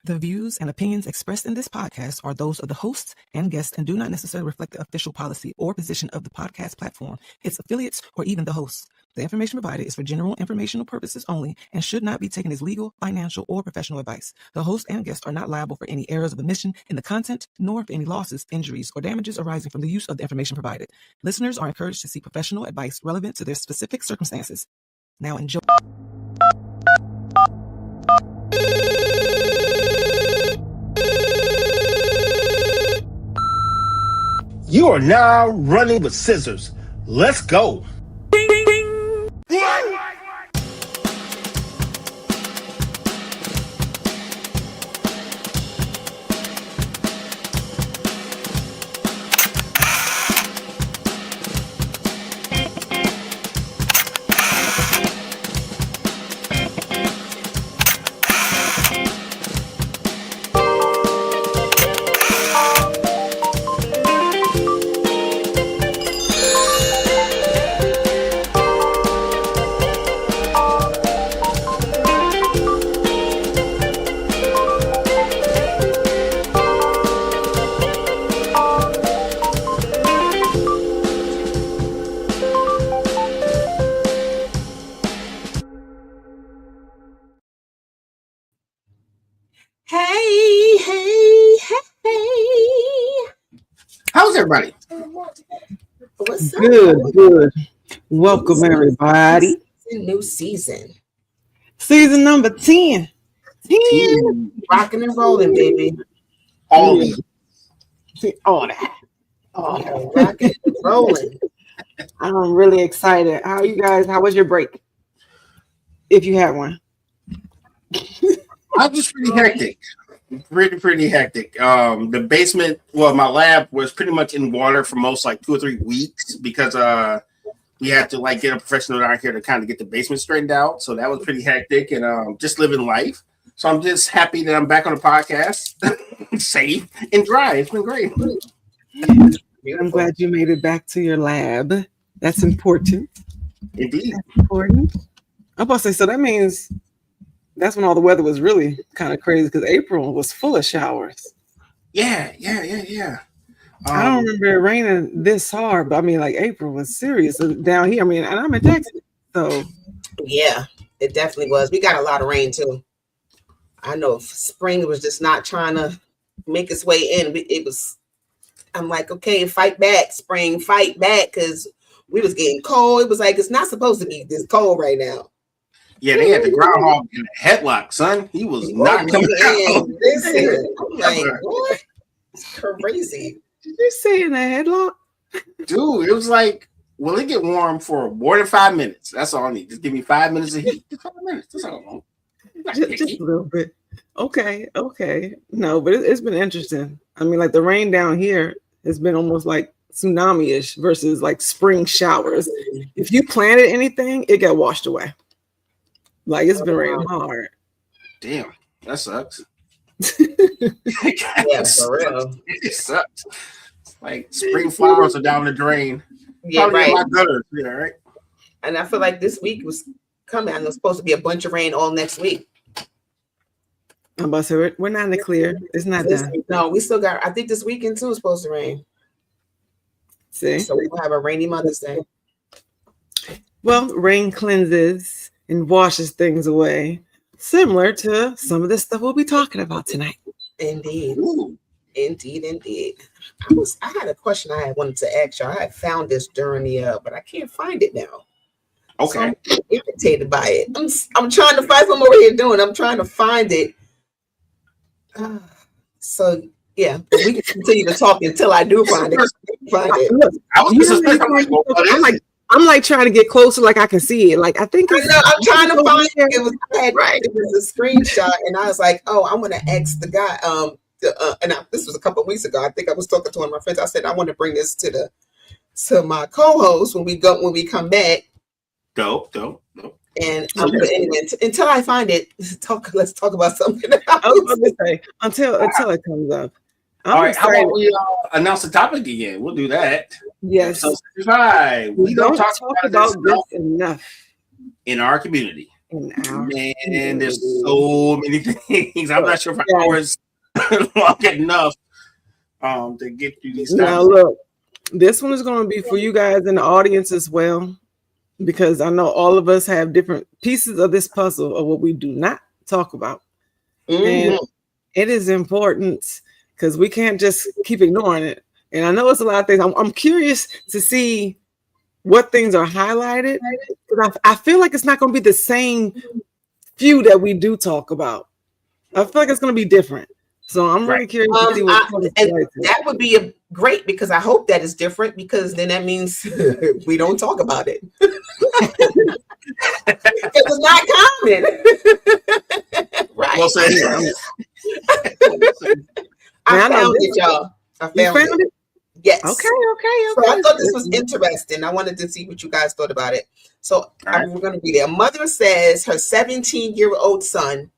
The views and opinions expressed in this podcast are those of the hosts and guests and do not necessarily reflect the official policy or position of the podcast platform, its affiliates, or even the hosts. The information provided is for general informational purposes only and should not be taken as legal, financial, or professional advice. The host and guests are not liable for any errors of omission in the content, nor for any losses, injuries, or damages arising from the use of the information provided. Listeners are encouraged to seek professional advice relevant to their specific circumstances. Now enjoy. You are now running with scissors. Let's go. How's everybody? What's up? Good. Welcome, everybody. New season. Season number 10. 10. Rocking and rolling, baby. All that. Rocking and rolling. I'm really excited. How are you guys? How was your break? If you had one. I was pretty hectic. Pretty hectic. The basement, my lab was pretty much in water for most 2 or 3 weeks because we had to get a professional down here to kind of get the basement straightened out. So that was pretty hectic and just living life. So I'm just happy that I'm back on the podcast, safe and dry. It's been great. I'm glad you made it back to your lab. That's important. Indeed. That's important. I'm about to say, so that means that's when all the weather was really kind of crazy because April was full of showers. Yeah. I don't remember it raining this hard, but April was serious down here. And I'm in Texas, so yeah, it definitely was. We got a lot of rain too. I know spring was just not trying to make its way in. It was. I'm like, okay, fight back, spring, fight back, because we was getting cold. It was it's not supposed to be this cold right now. Yeah, they had the groundhog in a headlock, son. He was not coming out. Listen, I'm like, what? It's crazy. Did you say in a headlock? Dude, it was will it get warm for more than 5 minutes? That's all I need. Just give me 5 minutes of heat. Just 5 minutes. That's all I want. Just a little bit. Okay. No, but it's been interesting. The rain down here has been almost like tsunami-ish versus spring showers. If you planted anything, it got washed away. It's been raining hard. Damn, that sucks. Yeah, for real. It sucks. Spring flowers are down the drain. Yeah, probably right. In my gutters, right? And I feel like this week was coming. And there's supposed to be a bunch of rain all next week. I'm about to say we're not in the clear. It's not done. No, we still got. I think this weekend too is supposed to rain. See, so we will have a rainy Mother's Day. Well, rain cleanses and washes things away, similar to some of the stuff we'll be talking about tonight. Indeed. Ooh. Indeed. I had a question I wanted to ask you. I had found this during the but I can't find it now. Okay. So I'm irritated by it. I'm trying to find what I'm over here doing. I'm trying to find it. So yeah, we can continue to talk until I do find it. I'm trying to get closer, I can see it. I think I'm trying to find it. It was a screenshot, and I was like, "Oh, I'm gonna ask the guy." This was a couple of weeks ago. I think I was talking to one of my friends. I said, "I want to bring this to my co-host when we come back." Dope. And anyway, until I find it, let's talk about something else. I was going to say until it comes up. All right, how about we announce the topic again? We'll do that. Yes. So, hi. We don't talk about this enough in our community. Man, there's so many things. I'm not sure if I was long enough to get through these. Now look, this one is going to be for you guys in the audience as well, because I know all of us have different pieces of this puzzle of what we do not talk about. And it is important because we can't just keep ignoring it. And I know it's a lot of things. I'm curious to see what things are highlighted. I feel like it's not going to be the same few that we do talk about. I feel like it's going to be different. So I'm really curious to see what that would be great, because I hope that is different, because then that means we don't talk about it. Because it's not common. Right. Well said. I found it, y'all. I found it. Yes. Okay. So I thought this was interesting. I wanted to see what you guys thought about it. So we're going to be there. A mother says her 17-year-old son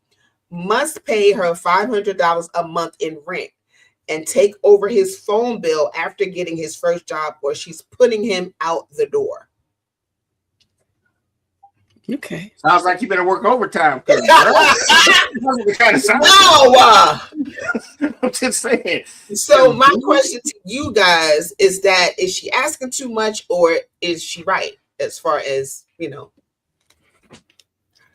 must pay her $500 a month in rent and take over his phone bill after getting his first job, or she's putting him out the door. Okay. Sounds like you better work overtime. No, I'm just saying. So my question to you guys is that, is she asking too much, or is she right as far as,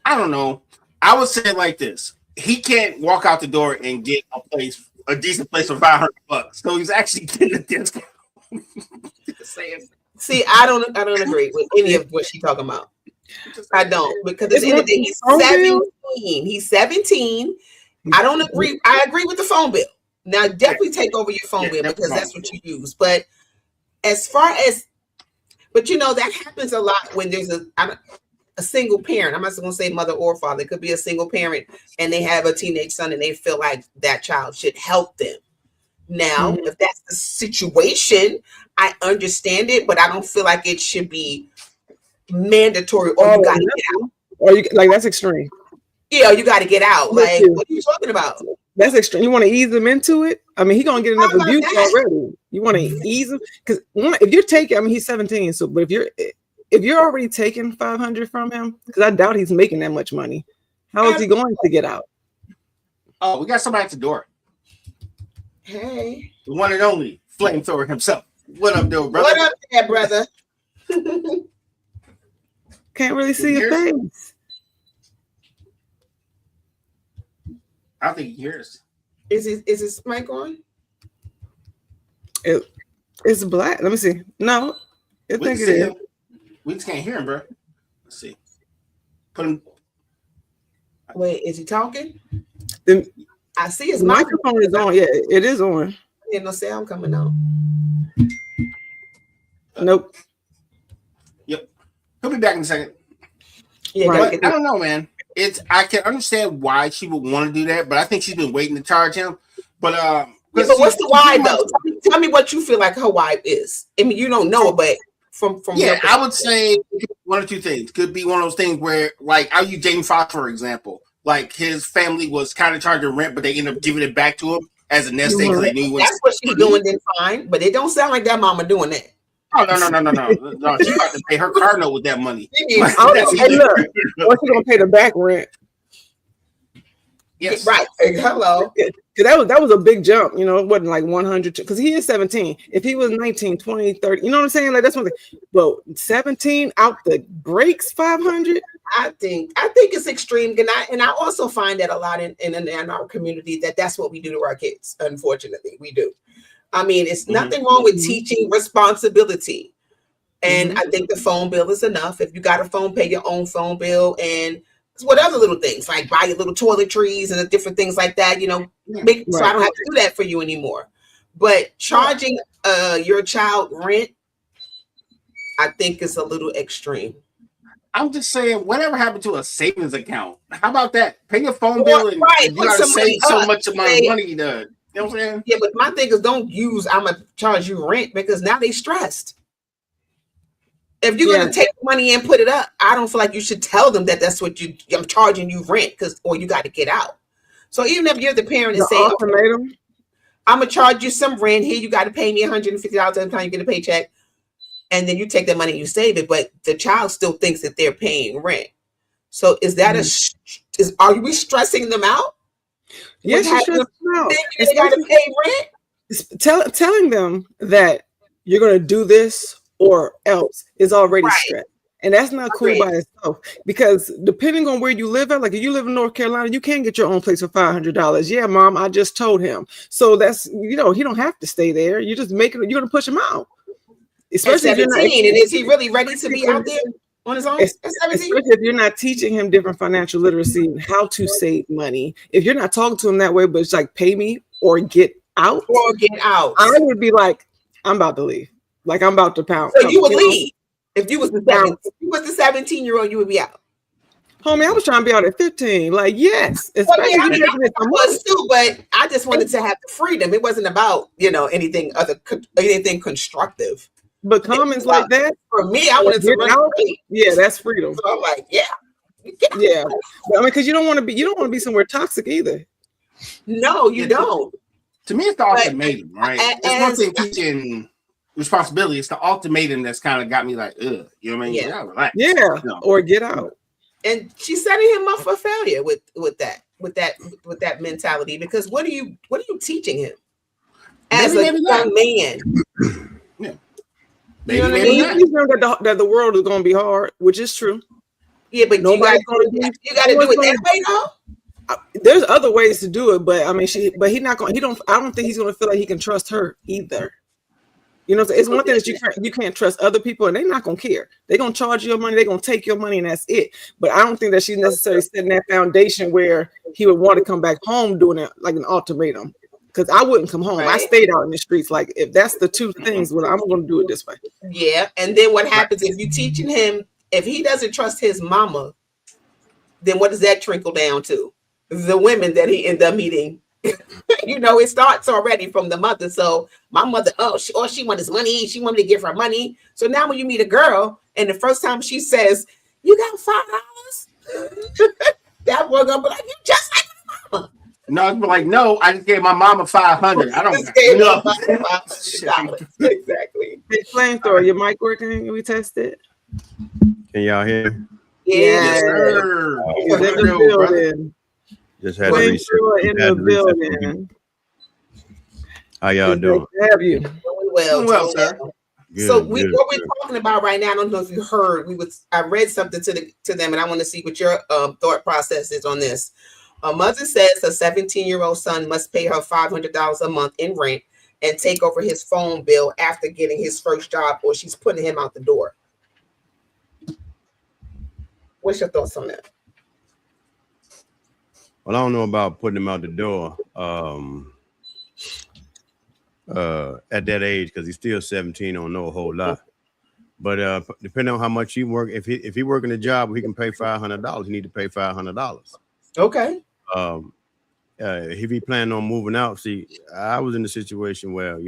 I don't know. I would say it like this. He can't walk out the door and get a decent place for $500. So he's actually getting a discount. See, I don't agree with any of what she's talking about. I don't, because at the end of the day, he's 17. He's 17. I don't agree. I agree with the phone bill. Now, definitely take over your phone bill, because that's what you use. But as far as, that happens a lot when there's a single parent. I'm not going to say mother or father. It could be a single parent, and they have a teenage son, and they feel like that child should help them. Now, if that's the situation, I understand it, but I don't feel like it should be mandatory, or you got to get out. Or that's extreme. Yeah, you got to get out. Like, what are you talking about? That's extreme. You want to ease them into it? I mean, he's gonna get enough abuse already. You want to ease him, because if you're taking, he's 17. So, but if you're already taking $500 from him, because I doubt he's making that much money, how is he going to get out? Oh, we got somebody at the door. Hey, the one and only flamethrower himself. What up, though, brother? What up, there, brother? Can't really see your face. I don't think he hears. Is his mic on? It's black. Let me see. No, I think it is. We just can't hear him, bro. Let's see. Put him. Wait, is he talking? I see his microphone is on. Yeah, it is on. Ain't no sound coming out. Nope. Yep. He'll be back in a second. Yeah, but I don't know, man. I can understand why she would want to do that, but I think she's been waiting to charge him. But but what's the why though? Tell me what you feel like her why is. I mean, you don't know, but from I would say one or two things. Could be one of those things where, like, I'll use Jamie Foxx for example. Like, his family was kind of charging rent, but they ended up giving it back to him as a nest egg. That's what she's doing. Then fine, but it don't sound like that mama doing that. Oh, no. She's about to pay her car note with that money. Or she's gonna pay the back rent. Yes. Right. Hello. That was a big jump. It wasn't like 100, because he is 17. If he was 19, 20, 30, you know what I'm saying? Like, that's one thing. But 17 out the breaks, 500. I think it's extreme, and I also find that a lot in our community that's what we do to our kids. Unfortunately, we do. I mean, it's nothing wrong with teaching responsibility. And I think the phone bill is enough. If you got a phone, pay your own phone bill, and what other little things, like buy your little toiletries and different things like that, so I don't have to do that for you anymore. But charging your child rent, I think is a little extreme. I'm just saying, whatever happened to a savings account? How about that? Pay your phone bill and you gotta save so much amount of money to. You know what I'm saying? Yeah, but my thing is, don't use I'm gonna charge you rent, because now they stressed. If you're gonna take money and put it up, I don't feel like you should tell them that's what I'm charging you rent, or you got to get out. So even if you're the parent and say, okay, I'm gonna charge you some rent here, you got to pay me $150 every time you get a paycheck, and then you take that money and you save it, but the child still thinks that they're paying rent. So is that are we stressing them out? Yes, you're stressing them out. They got to pay rent. Telling them that you're going to do this or else is already stress. And that's not cool by itself, because depending on where you live at, like if you live in North Carolina, you can't get your own place for $500. Yeah, mom, I just told him. So that's, he don't have to stay there. You're just you're going to push him out. Especially at 17, and is he really ready to be out there on his own? Especially if you're not teaching him different financial literacy and how to save money. If you're not talking to him that way, but it's like pay me or get out. I would be like, I'm about to leave. Like I'm about to pound. So you would leave. If you was the 17-year-old, you would be out. Homie, I was trying to be out at 15. Like, yes. I was too, but I just wanted to have the freedom. It wasn't about, anything constructive. But comments like that, for me, I wanted to run away. Yeah, that's freedom. So I'm like, yeah. But, because you don't want to be somewhere toxic either. No, you don't. To me, it's the ultimatum, right? It's one thing teaching responsibility. It's the ultimatum that's kind of got me like, ugh, you know what I mean? Yeah, relax. Or get out. And she's setting him up for failure with that mentality, because what are you teaching him as a young man? Yeah. You know what I mean? He's learned that the world is going to be hard, which is true. Yeah, but you got to do it that way, though. There's other ways to do it, but I mean, he's not going. I don't think he's going to feel like he can trust her either. You know, it's one thing that you can't trust other people, and they're not going to care. They're going to charge you your money. They're going to take your money, and that's it. But I don't think that she's necessarily setting that foundation where he would want to come back home doing it like an ultimatum. Because I wouldn't come home. Right. I stayed out in the streets. Like, if that's the two things, well, I'm going to do it this way. Yeah, and then what happens if you teaching him, if he doesn't trust his mama, then what does that trickle down to? The women that he ended up meeting. It starts already from the mother. So my mother, she wanted his money. She wanted to give her money. So now when you meet a girl and the first time she says, "You got $5," that boy gonna be like, "You just like my mama." No, it's like, no, I just gave my mama $500. I don't know. Exactly. Hey, Flamethrower, your mic working? Can we test it? Can y'all hear? Yes, sir. In the building. Just had to reset. In the building. How y'all doing? Have you? Doing well, sir. Good, so what we're talking about right now, I don't know if you heard. I read something to them, and I want to see what your thought process is on this. A mother says a 17-year-old son must pay her $500 a month in rent and take over his phone bill after getting his first job, or she's putting him out the door. What's your thoughts on that? Well, I don't know about putting him out the door at that age, because he's still 17, don't know a whole lot. But depending on how much he work, if he working a job where he can pay $500, he need to pay $500. Okay. If he planning on moving out, see, I was in a situation where,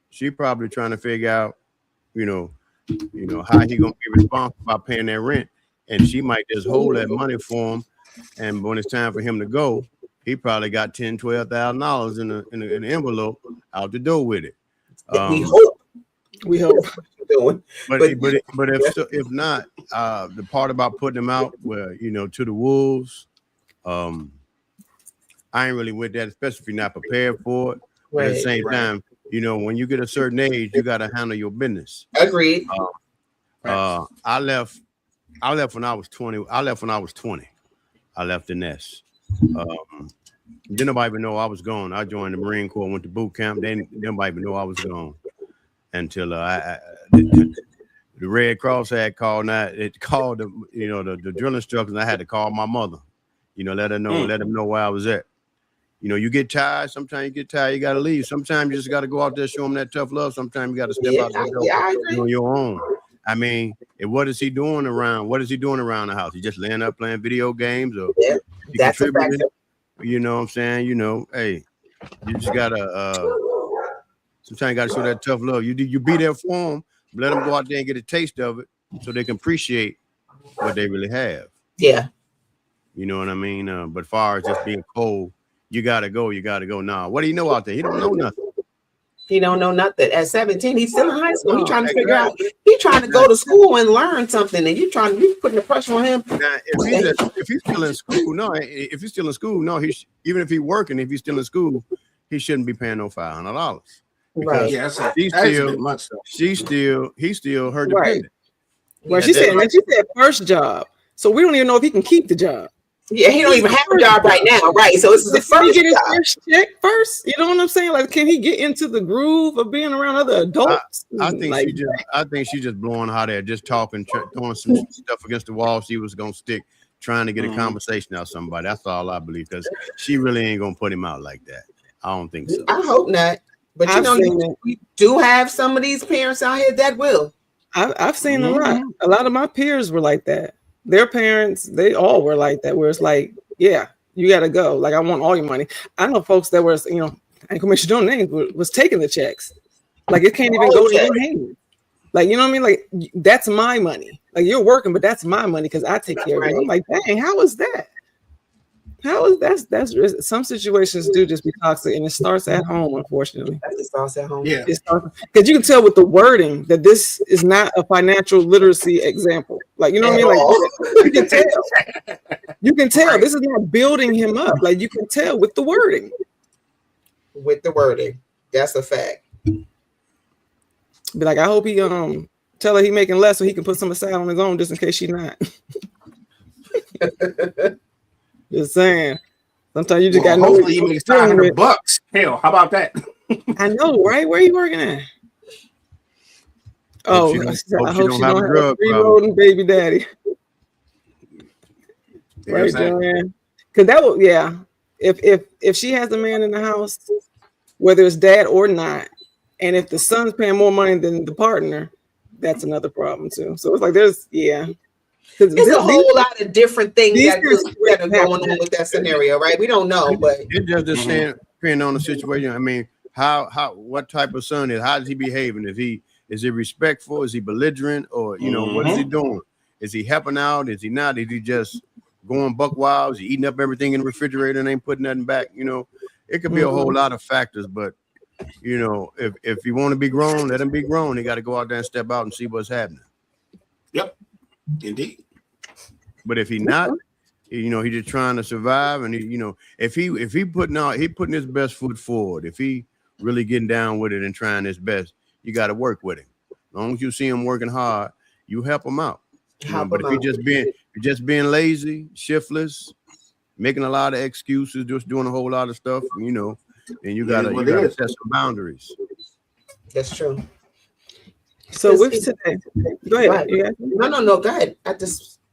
she probably trying to figure out, how he gonna be responsible by paying that rent, and she might just hold that money for him, and when it's time for him to go, he probably got $10,000-$12,000 in an envelope out the door with it. We hope. But if not, the part about putting them out, where to the wolves, I ain't really with that, especially if you're not prepared for it. But at the same time, when you get a certain age, you got to handle your business. Agreed. I left when I was 20. I left the nest. Didn't nobody even know I was gone. I joined the Marine Corps, went to boot camp. Then nobody even know I was gone until the Red Cross had called. It called the drill instructors. And I had to call my mother. Let her know, let them know where I was at. You get tired. Sometimes you get tired. You got to leave. Sometimes you just got to go out there, show them that tough love. Sometimes you got to step out there on your own. I mean, what is he doing around? What is he doing around the house? He just laying up playing video games, or that's a fact. You know what I'm saying? Hey, you just gotta. Sometimes you gotta show that tough love. You be there for them. Let them go out there and get a taste of it, so they can appreciate what they really have. Yeah. You know what I mean? But far as just being cold, you gotta go. Nah, what do you know out there? He don't know nothing. He don't know nothing. At 17, he's still in high school. He's trying to figure out. Exactly. He's trying to go to school and learn something, and you putting the pressure on him. Now, if he's still in school, no. If he's still in school, no. Even if he's working, if he's still in school, he shouldn't be paying no $500. Right. Yeah, he's still her dependent. Well, she said first job, so we don't even know if he can keep the job. Yeah, he don't even have a job right now, right? So this is the first get his job. first check first. You know what I'm saying? Like, can he get into the groove of being around other adults? I think she's just blowing hot air, just talking, throwing some stuff against the wall. She was gonna stick, trying to get a conversation out of somebody. That's all I believe, because she really ain't gonna put him out like that. I don't think so. I hope not. But we do have some of these parents out here that will. I've seen a lot. A lot of my peers were like that. Their parents, they all were like that, where it's like, yeah, you got to go. Like, I want all your money. I know folks that was, I ain't gonna mention no names, was taking the checks. Like, it can't even go to your hand. Like, you know what I mean? Like, that's my money. Like, you're working, but that's my money because I take care of it. I'm like, dang, how is that? How is that's some situations do just be toxic, and it starts at home, unfortunately. It starts at home. Yeah, because you can tell with the wording that this is not a financial literacy example. Like, you know what I mean? Like, you can tell. You can tell this is not building him up. Like, you can tell with the wording. With the wording, that's a fact. Be like, I hope he tell her he making less so he can put some aside on his own just in case she's not. Just saying. Sometimes you just got no. Hopefully, he makes $500. Hell, how about that? I know, right? Where are you working at? Oh, I hope she don't have a 3-year-old baby daddy. Right, Joanne? Because that will, yeah. If she has a man in the house, whether it's dad or not, and if the son's paying more money than the partner, that's another problem too. So it's like there's There's a whole lot of different things that are going on with that scenario, right? We don't know, but it just depends on the situation. I mean, what type of son is? How is he behaving? Is he respectful? Is he belligerent? Or what is he doing? Is he helping out? Is he not? Is he just going buck wild? Is he eating up everything in the refrigerator and ain't putting nothing back? It could be a whole lot of factors, but if you want to be grown, let him be grown. He got to go out there and step out and see what's happening. Yep, indeed. But if he's not, he's just trying to survive, and if he putting his best foot forward, if he really getting down with it and trying his best, you got to work with him. As long as you see him working hard, you help him out. But if you're just being lazy, shiftless, making a lot of excuses, just doing a whole lot of stuff, then you gotta set some boundaries. That's true. So with today, go ahead. No, go ahead.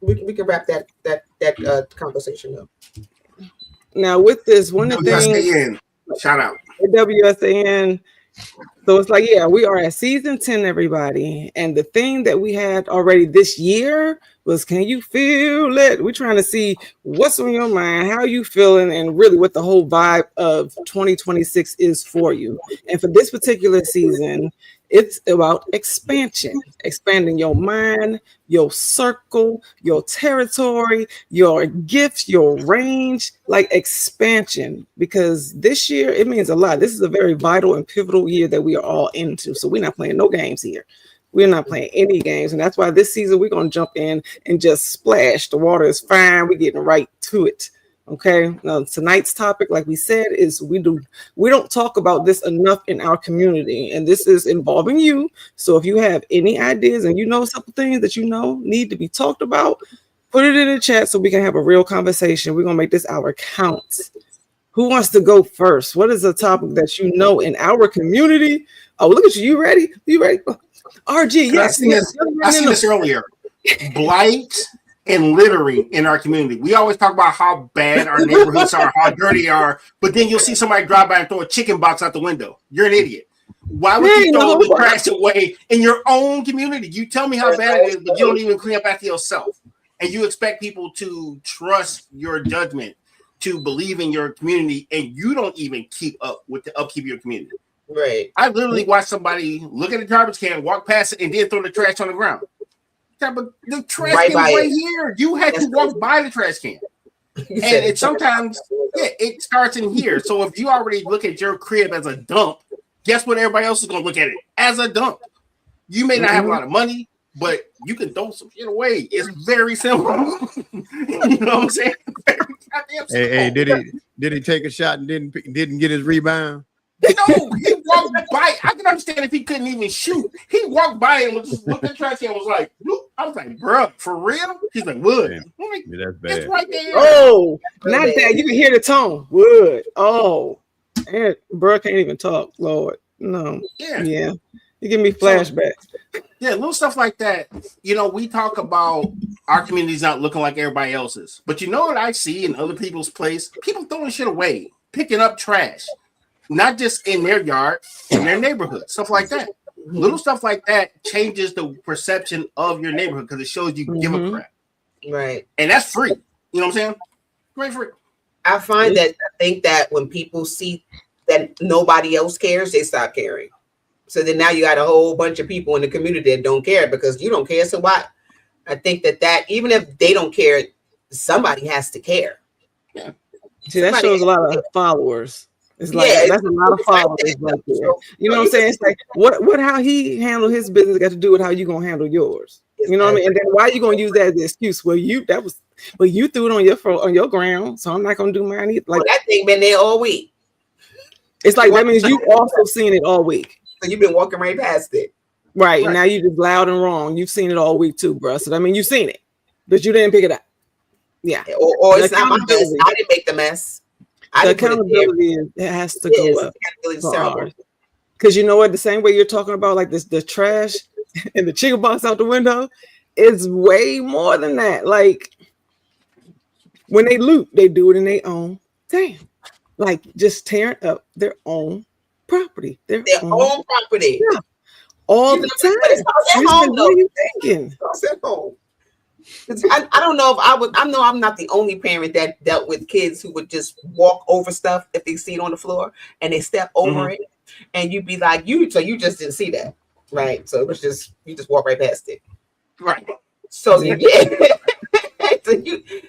We can wrap that conversation up. Now with this, one of the things, shout out WSAN. So it's like, yeah, we are at season 10, everybody. And the thing that we had already this year was, can you feel it? We're trying to see what's on your mind, how you feeling, and really what the whole vibe of 2026 is for you. And for this particular season, it's about expansion, expanding your mind, your circle, your territory, your gifts, your range, like expansion, because this year it means a lot. This is a very vital and pivotal year that we are all into. So we're not playing no games here. We're not playing any games. And that's why this season we're going to jump in and just splash. The water is fine. We're getting right to it. Okay. Now, tonight's topic, like we said, is we don't talk about this enough in our community, and this is involving you. So if you have any ideas and some things that need to be talked about, put it in the chat so we can have a real conversation. We're gonna make this hour count. Who wants to go first? What is a topic that in our community? Oh, look at you! You ready? You ready? RG, yes. I seen this earlier. Blight and littering in our community. We always talk about how bad our neighborhoods are, how dirty they are, but then you'll see somebody drive by and throw a chicken box out the window. You're an idiot. Why would you throw the trash away in your own community? You tell me how bad it is, but you don't even clean up after yourself. And you expect people to trust your judgment, to believe in your community, and you don't even keep up with the upkeep of your community. Right. I literally watched somebody look at the garbage can, walk past it, and then throw the trash on the ground. Yeah, but the trash can right here. You had to walk by the trash can. And it sometimes, it starts in here. So if you already look at your crib as a dump, guess what? Everybody else is gonna look at it as a dump. You may not have a lot of money, but you can throw some shit away. It's very simple. You know what I'm saying? Hey, did he take a shot and didn't get his rebound? No, he walked by. I can understand if he couldn't even shoot. He walked by and was just looked at the trash and was like, "Look." I was like, "Bro, for real?" He's like, "Wood." I'm like, yeah, that's bad. it's right there. Oh, not that. You can hear the tone. Wood. Oh, and bro can't even talk. Lord, no. Yeah. You give me flashbacks. Yeah, little stuff like that. You know, we talk about our communities not looking like everybody else's, but you know what I see in other people's place? People throwing shit away, picking up trash. Not just in their yard, in their neighborhood, stuff like that. Little stuff like that changes the perception of your neighborhood because it shows you give a crap. Right. And that's free. You know what I'm saying? Great free. I think that when people see that nobody else cares, they stop caring. So then now you got a whole bunch of people in the community that don't care because you don't care. So why? I think that even if they don't care, somebody has to care. Yeah. See, that shows a lot of followers. It's like that's a lot of followers right there. You know what I'm saying? It's like what how he handled his business got to do with how you gonna handle yours. You know what I mean? And then why are you gonna use that as the excuse? Well, you threw it on your ground, so I'm not gonna do mine either. Like that thing been there all week. It's like that means you've also seen it all week. So you've been walking right past it. Right. Now you just loud and wrong. You've seen it all week too, bro. So I mean you've seen it, but you didn't pick it up. Yeah. Or it's not my mess. I didn't make the mess. The accountability has to go up. Because you know what? The same way you're talking about like this, the trash and the chicken box out the window is way more than that. Like when they loot, they do it in their own thing. Like just tearing up their own property. Their own property. Yeah. All the time. What are you thinking? At home. I don't know if I know I'm not the only parent that dealt with kids who would just walk over stuff if they see it on the floor and they step over it, and you'd be like, so you just didn't see that, right? So it was just you just walk right past it, right? So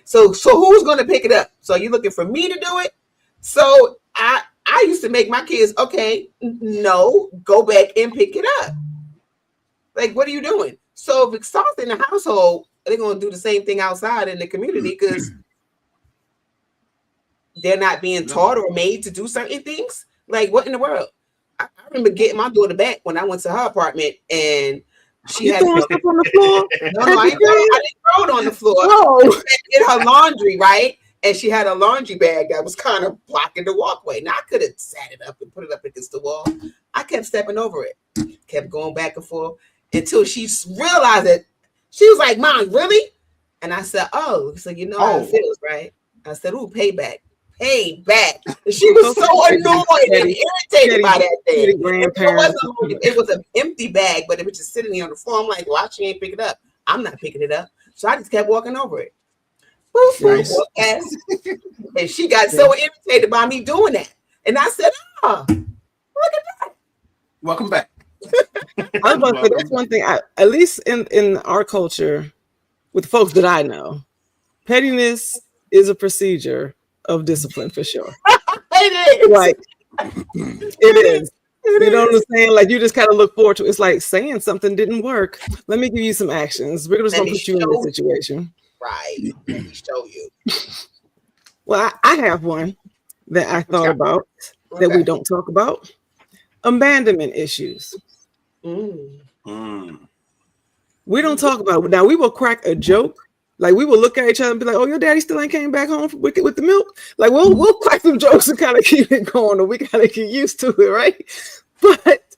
so who's going to pick it up? So you looking for me to do it? So I used to make my kids no, go back and pick it up. Like, what are you doing? So if it's something in the household, they're going to do the same thing outside in the community because they're not being taught or made to do certain things. Like, what in the world? I remember getting my daughter back when I went to her apartment and she had stuff on the floor. No, I didn't throw it on the floor. Oh. In her laundry, right? And she had a laundry bag that was kind of blocking the walkway. Now I could have sat it up and put it up against the wall. I kept stepping over it, kept going back and forth until she realized it. She was like, "Mom, really?" And I said, "Oh, so you know how it feels, right?" I said, "Ooh, payback." And she was so annoyed and irritated by that thing. It was an empty bag, but it was just sitting there on the floor. I'm like, "Why she ain't pick it up?" I'm not picking it up. So I just kept walking over it. Nice. And she got so irritated by me doing that. And I said, "Oh, look at that." Welcome back. I was about to say, that's one thing, at least in our culture, with the folks that I know, pettiness is a procedure of discipline for sure. It is. Like, it is. You know what I'm saying? Like, you just kind of look forward to it. It's like saying something didn't work. Let me give you some actions. We're just going to put you in this situation. Right. Let me show you. Well, I have one that I thought about that we don't talk about. Abandonment issues. We don't talk about it. Now, we will crack a joke. Like, we will look at each other and be like, "Oh, your daddy still ain't came back home with the milk." Like, we'll crack some jokes and kind of keep it going, or we kind of get used to it, right? But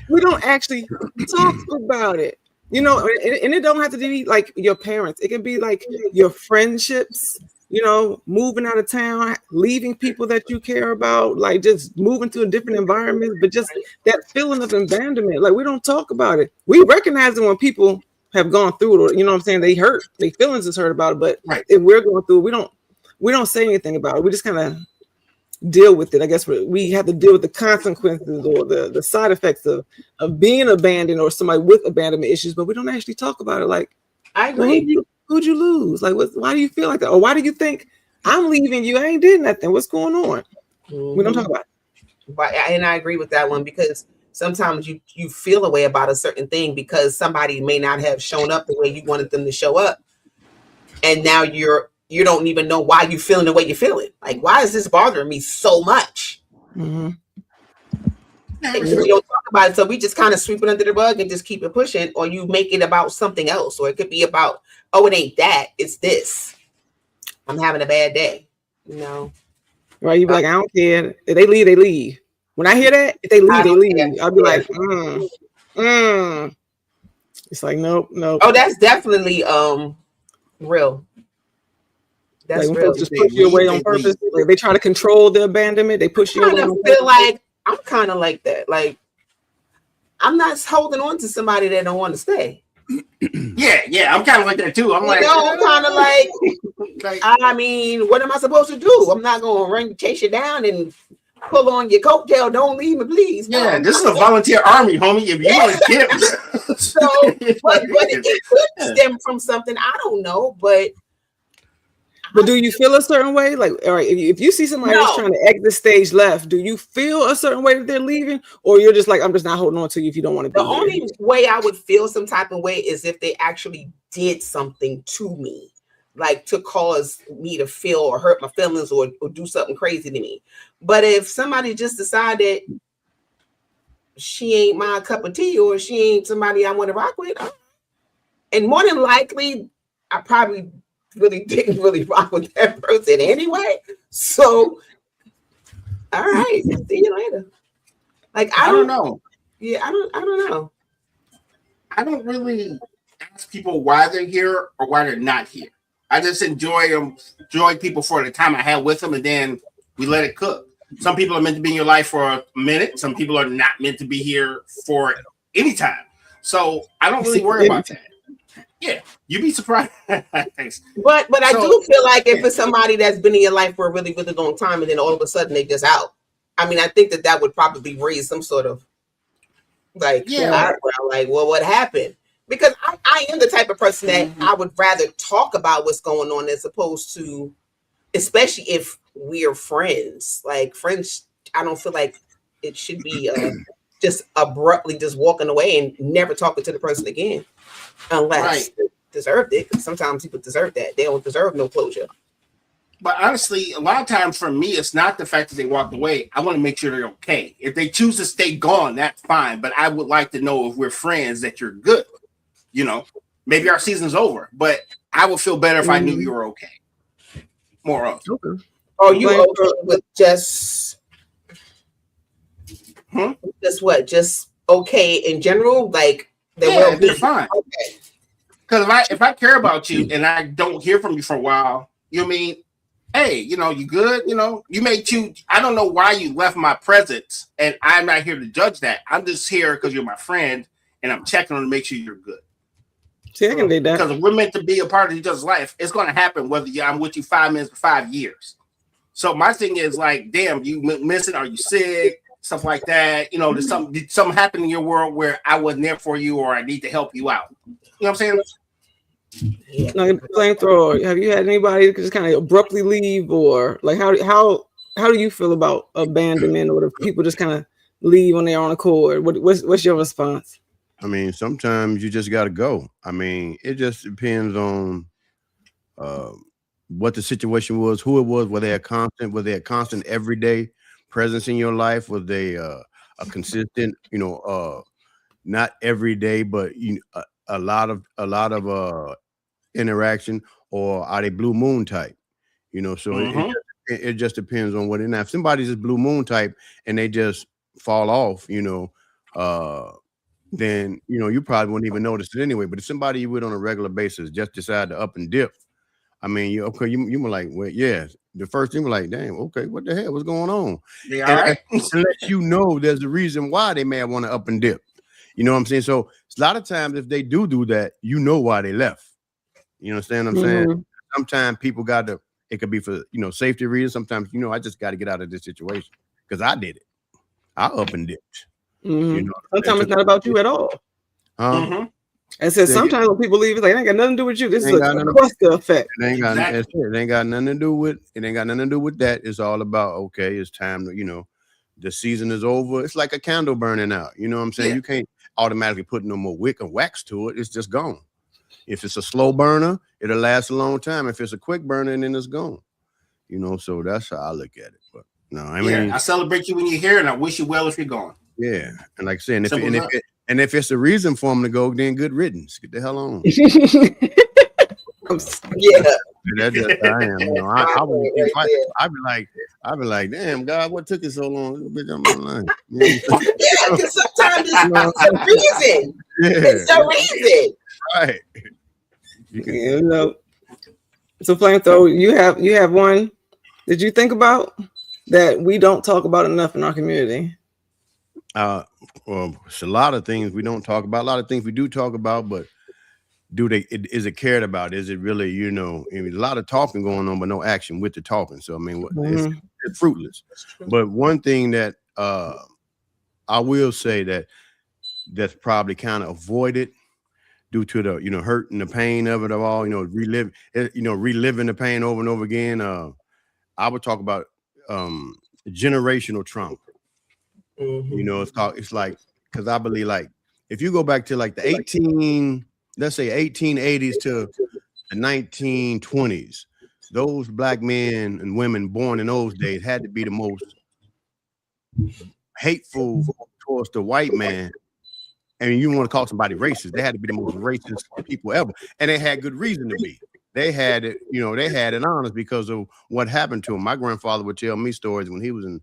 we don't actually talk about it. You know, and it don't have to be like your parents. It can be like your friendships, you know, moving out of town, leaving people that you care about, like just moving to a different environment, but just that feeling of abandonment. Like, we don't talk about it. We recognize it when people have gone through it, or, you know what I'm saying, they hurt, their feelings is hurt about it. But if we're going through it, we don't say anything about it. We just kind of deal with it. I guess we have to deal with the consequences or the side effects of being abandoned or somebody with abandonment issues, but we don't actually talk about it. Like, I agree. Well, who'd you lose? Like, why do you feel like that? Or why do you think I'm leaving you? I ain't did nothing. What's going on? We don't talk about it. But and I agree with that one, because sometimes you feel a way about a certain thing because somebody may not have shown up the way you wanted them to show up, and now you don't even know why you're feeling the way you're feeling. Like, why is this bothering me so much? Mm-hmm. And we don't talk about it, so we just kind of sweep it under the rug and just keep it pushing, or you make it about something else, or it could be about, oh, it ain't that, it's this. I'm having a bad day, you know. Right? You be like, I don't care. If they leave, they leave. When I hear that, if they leave, they leave. I'll be like, It's like, nope. Oh, that's definitely real. That's like when real. folks just push you away on purpose. Like they try to control the abandonment. They push you away. I feel like I'm kind of like that. Like, I'm not holding on to somebody that don't want to stay. Yeah, I'm kind of like that too. I'm like, I'm kind of like, I mean, what am I supposed to do? I'm not going to chase you down and pull on your coattail. Don't leave me, please. Yeah, this is a volunteer army, homie. If you want to get so, but it could stem from something, I don't know, but do you feel a certain way? Like, all right, if you see somebody that's trying to exit stage left, do you feel a certain way that they're leaving, or you're just like, I'm just not holding on to you if you don't want to be the only way I would feel some type of way is if they actually did something to me, like to cause me to feel or hurt my feelings or do something crazy to me. But if somebody just decided she ain't my cup of tea, or she ain't somebody I want to rock with, and more than likely, I probably really didn't really rock with that person anyway. So, all right, see you later. Like, I don't know. Yeah, I don't know. I don't really ask people why they're here or why they're not here. I just enjoy people for the time I have with them, and then we let it cook. Some people are meant to be in your life for a minute. Some people are not meant to be here for any time. So I don't really worry about that. Yeah, you'd be surprised. Thanks. But I do feel like if it's somebody that's been in your life for a really, really long time, and then all of a sudden they just out. I mean, I think that would probably raise some sort of like, like, well, what happened? Because I am the type of person that I would rather talk about what's going on as opposed to, especially if we're friends. Like, friends, I don't feel like it should be just abruptly just walking away and never talking to the person again. Unless they deserved it, because sometimes people deserve that. They don't deserve no closure. But honestly, a lot of times for me, it's not the fact that they walked away. I want to make sure they're okay. If they choose to stay gone, that's fine. But I would like to know if we're friends that you're good. You know, maybe our season's over, but I would feel better if I knew you were okay. More of. Okay. Are you okay with just just what? Just okay in general? Like, they're fine. Okay. Because if I care about you and I don't hear from you for a while, you know what I mean? Hey, you know, you good? You know, you may choose. I don't know why you left my presence, and I'm not here to judge that. I'm just here because you're my friend, and I'm checking on to make sure you're good. See, I can do that. Because if we're meant to be a part of each other's life, it's going to happen whether I'm with you 5 minutes or 5 years. So my thing is like, damn, you missing? Are you sick? Stuff like that. You know, did something happen in your world where I wasn't there for you, or I need to help you out? You know what I'm saying? Like, flamethrower, have you had anybody just kind of abruptly leave, or like how do you feel about abandonment, or if people just kind of leave on their own accord? What's your response? I mean, sometimes you just got to go. I mean, it just depends on what the situation was, who it was, were they a constant everyday presence in your life? Was they a consistent, not every day, but a lot of interaction, or are they blue moon type? So it just depends on what it is. Now, if somebody's just blue moon type and they just fall off, then you probably wouldn't even notice it anyway. But if somebody you with on a regular basis just decide to up and dip, I mean, you were like, well, yeah. The first thing was like, damn, okay, what the hell? What's going on? Yeah, all right. Unless there's a reason why they may want to up and dip. You know what I'm saying? So a lot of times if they do that, why they left. You understand what I'm saying? Sometimes people it could be for, safety reasons. Sometimes, I just got to get out of this situation because I did it. I up and dipped. Sometimes it's not about you at all. I said sometimes when people leave, it's like, it ain't got nothing to do with you. This is a cluster effect. It ain't got nothing to do with that. It's all about, okay, it's time to, the season is over. It's like a candle burning out. You know what I'm saying? Yeah. You can't automatically put no more wick or wax to it. It's just gone. If it's a slow burner, it'll last a long time. If it's a quick burner, then it's gone. You know, so that's how I look at it. But no, I mean, I celebrate you when you're here, and I wish you well if you're gone. Yeah, and like I said, if it's a reason for them to go, then good riddance. Get the hell on. Yeah. That's just how I am. You know, I'd be like, damn, God, what took it so long? Bitch, I'm online. Yeah, because sometimes it's a reason. Yeah. It's a reason. Right. You know. So Flamethrower, you have one. Did you think about that we don't talk about enough in our community? Well, it's a lot of things we don't talk about. A lot of things we do talk about, but is it cared about? Is it really, you know, I mean, a lot of talking going on, but no action with the talking. So I mean, it's fruitless. But one thing that I will say that's probably kind of avoided due to the, you know, hurt and the pain of it all, you know, reliving the pain over and over again. I would talk about generational trauma. You know, it's like, because I believe, like, if you go back to like the 1880s to the 1920s, those black men and women born in those days had to be the most hateful towards the white man. And you want to call somebody racist, they had to be the most racist people ever. And they had good reason to be. They had it, you know, they had it honest because of what happened to them. My grandfather would tell me stories when he was in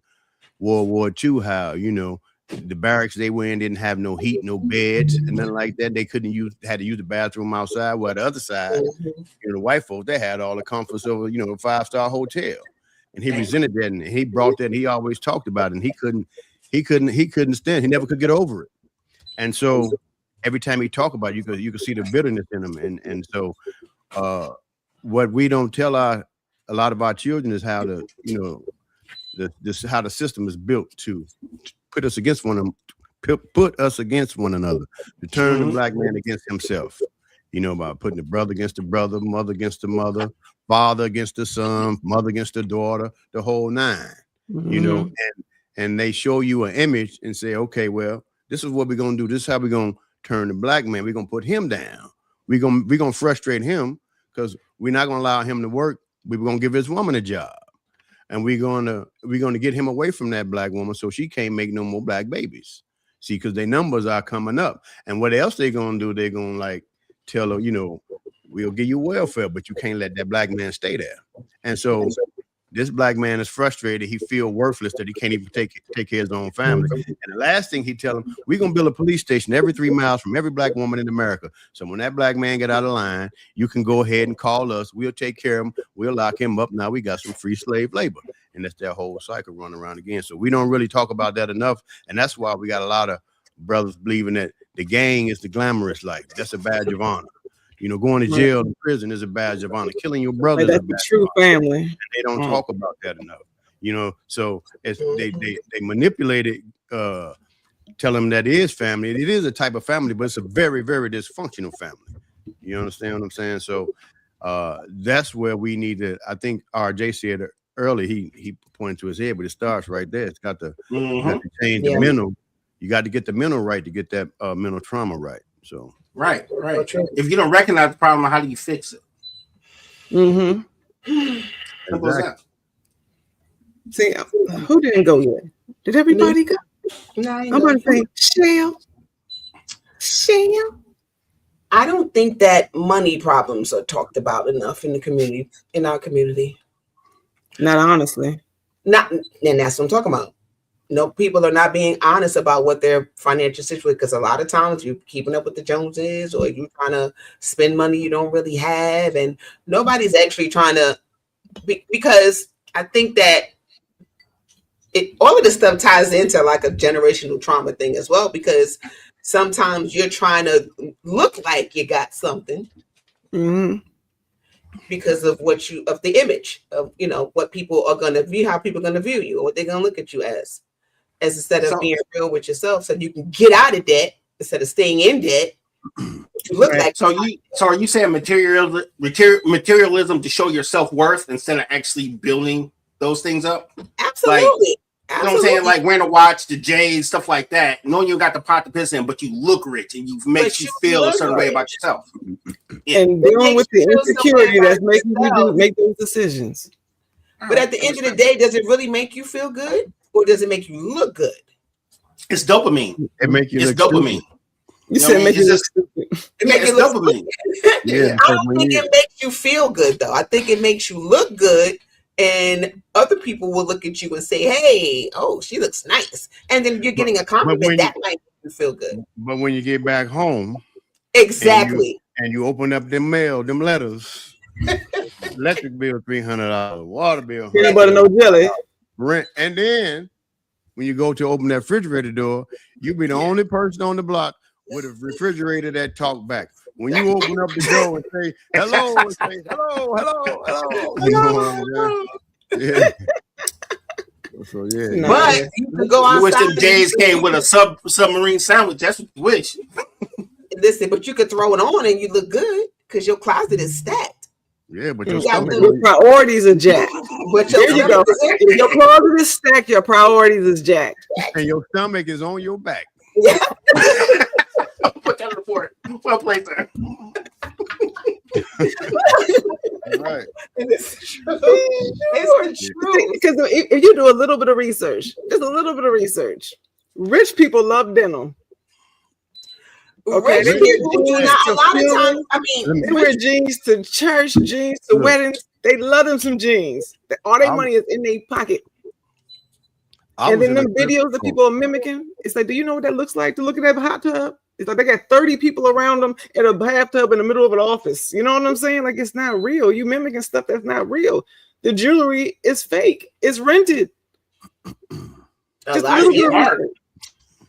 World War II, how, you know, the barracks they were in didn't have no heat, no beds, and nothing like that. They had to use the bathroom outside. While the other side, you know, the white folks, they had all the comforts of, you know, a 5-star hotel. And he resented that, and he brought that, and he always talked about it, and he couldn't stand. He never could get over it. And so every time he talked about it, you could see the bitterness in him. And so what we don't tell a lot of our children is how to, you know, how the system is built to put us against one another, to turn the black man against himself, you know, by putting the brother against the brother, mother against the mother, father against the son, mother against the daughter, the whole nine, you know, and they show you an image and say, okay, well, this is what we're going to do. This is how we're going to turn the black man. We're going to put him down. We're going to frustrate him because we're not going to allow him to work. We're going to give his woman a job. And we're gonna get him away from that black woman so she can't make no more black babies. See, because their numbers are coming up. And what else they're gonna do? They're gonna like tell her, you know, we'll give you welfare, but you can't let that black man stay there. And so this black man is frustrated. He feels worthless that he can't even take care of his own family. And the last thing he tell him, we're gonna build a police station every 3 miles from every black woman in America. So when that black man get out of line, you can go ahead and call us. We'll take care of him. We'll lock him up. Now we got some free slave labor. And that's that whole cycle running around again. So we don't really talk about that enough. And that's why we got a lot of brothers believing that the gang is the glamorous life. That's a badge of honor. You know, going to jail and prison is a badge of honor. Killing your brother is a badge true family. And they don't talk about that enough. You know, so as they manipulate it, tell them that it is family. It is a type of family, but it's a very, very dysfunctional family. You understand what I'm saying? So that's where we need to. I think RJ said early. He pointed to his head, but it starts right there. It's got to, got to change the mental. You got to get the mental right to get that mental trauma right. So. Right. If you don't recognize the problem, how do you fix it? Simple as that. See, who didn't go yet? Did everybody go? No, I'm going to say, Shell. I don't think that money problems are talked about enough in the community, in our community. Not honestly. And that's what I'm talking about. No, people are not being honest about what their financial situation, because a lot of times you're keeping up with the Joneses, or you're trying to spend money you don't really have, and nobody's actually trying to, because I think that all of this stuff ties into like a generational trauma thing as well, because sometimes you're trying to look like you got something because of of the image of, you know, what people are going to view, how people are going to view you, or what they're going to look at you as instead of being real with yourself, so you can get out of debt instead of staying in debt. Look like so are you saying materialism to show your self-worth instead of actually building those things up? Absolutely. You know what I'm saying? Like wearing a watch, the J's, stuff like that. Knowing you got the pot to piss in, but you look rich and you makes you feel a certain way about yourself. Yeah. And dealing with the insecurity that's making you make those decisions. But at the end of the day, does it really make you feel good, or does it make you look good? It's dopamine. It make you. It's dopamine. You said make you look stupid. It makes you look dopamine. Yeah, I don't think it makes you feel good though. I think it makes you look good. And other people will look at you and say, "Hey, oh, she looks nice," and then you're getting a compliment that might make you feel good. But when you get back home, exactly, and you open up them mail, them letters, electric bill $300, water bill, peanut butter no jelly, rent, and then when you go to open that refrigerator door, you be the only person on the block with a refrigerator that talk back. When you open up the door and say hello, and say hello, hello, hello, you know what I'm saying? Yeah. So yeah. But you can go outside. You wish them J's came with a submarine sandwich. That's what you wish. Listen, but you could throw it on and you look good because your closet is stacked. Yeah, but your priorities are jacked. But there you go. If your closet is stacked, your priorities is jacked. And your stomach is on your back. Yeah. Put that report. Well played, sir. Right. It's true. It's true. Because if you do a little bit of research, just a little bit of research, rich people love denim. Okay, rich people do not. A lot of times, I mean, they wear jeans to church, jeans to weddings. They love them some jeans. All their money is in their pocket. And then them videos that people are mimicking, it's like, do you know what that looks like? To look at that hot tub, it's like they got 30 people around them in a bathtub in the middle of an office. You know what I'm saying? Like, it's not real. You mimicking stuff that's not real. The jewelry is fake. It's rented. Just a little bit hard.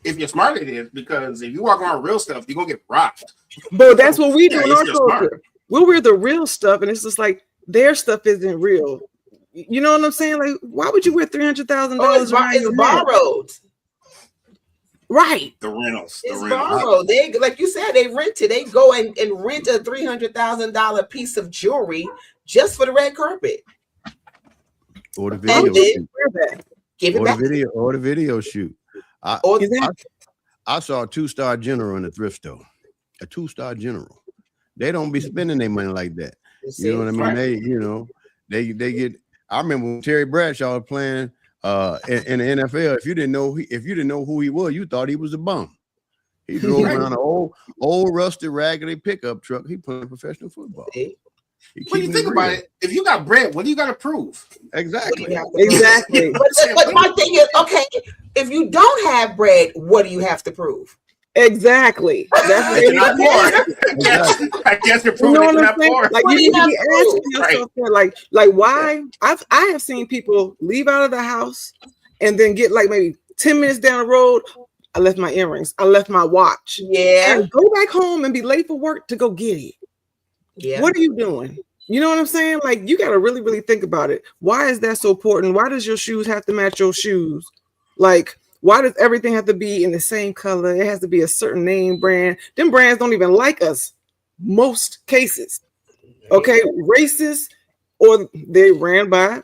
If you're smart, it is, because if you walk around real stuff, you're gonna get rocked. But that's what we do in our culture. We'll wear the real stuff, and it's just like their stuff isn't real. You know what I'm saying? Like, why would you wear $300,000? It's borrowed. Right. The rentals. It's borrowed. They, like you said, they rent it. They go and rent a $300,000 piece of jewelry just for the red carpet. Or the video shoot. Give it back. Or the video shoot. I saw a 2-star general in a thrift store. A 2-star general. They don't be spending their money like that. You know what I mean? Right. They get. I remember when Terry Bradshaw was playing in the NFL. If you didn't know who he was, you thought he was a bum. He drove around an old rusty raggedy pickup truck. He playing professional football. When you think about it, if you got bread, what do you got to prove? Exactly. Exactly. But my thing is, okay, if you don't have bread, what do you have to prove? Exactly. That's you're not poor. I guess you're proving you're not poor. Like, you need to be asking yourself that, like why? I have seen people leave out of the house and then get like maybe 10 minutes down the road. I left my earrings. I left my watch. Yeah. And go back home and be late for work to go get it. Yeah. What are you doing? You know what I'm saying? Like, you got to really, really think about it. Why is that so important? Why does your shoes have to match your shoes? Like, why does everything have to be in the same color? It has to be a certain name brand. Them brands don't even like us. Most cases. Okay, racist, or they ran by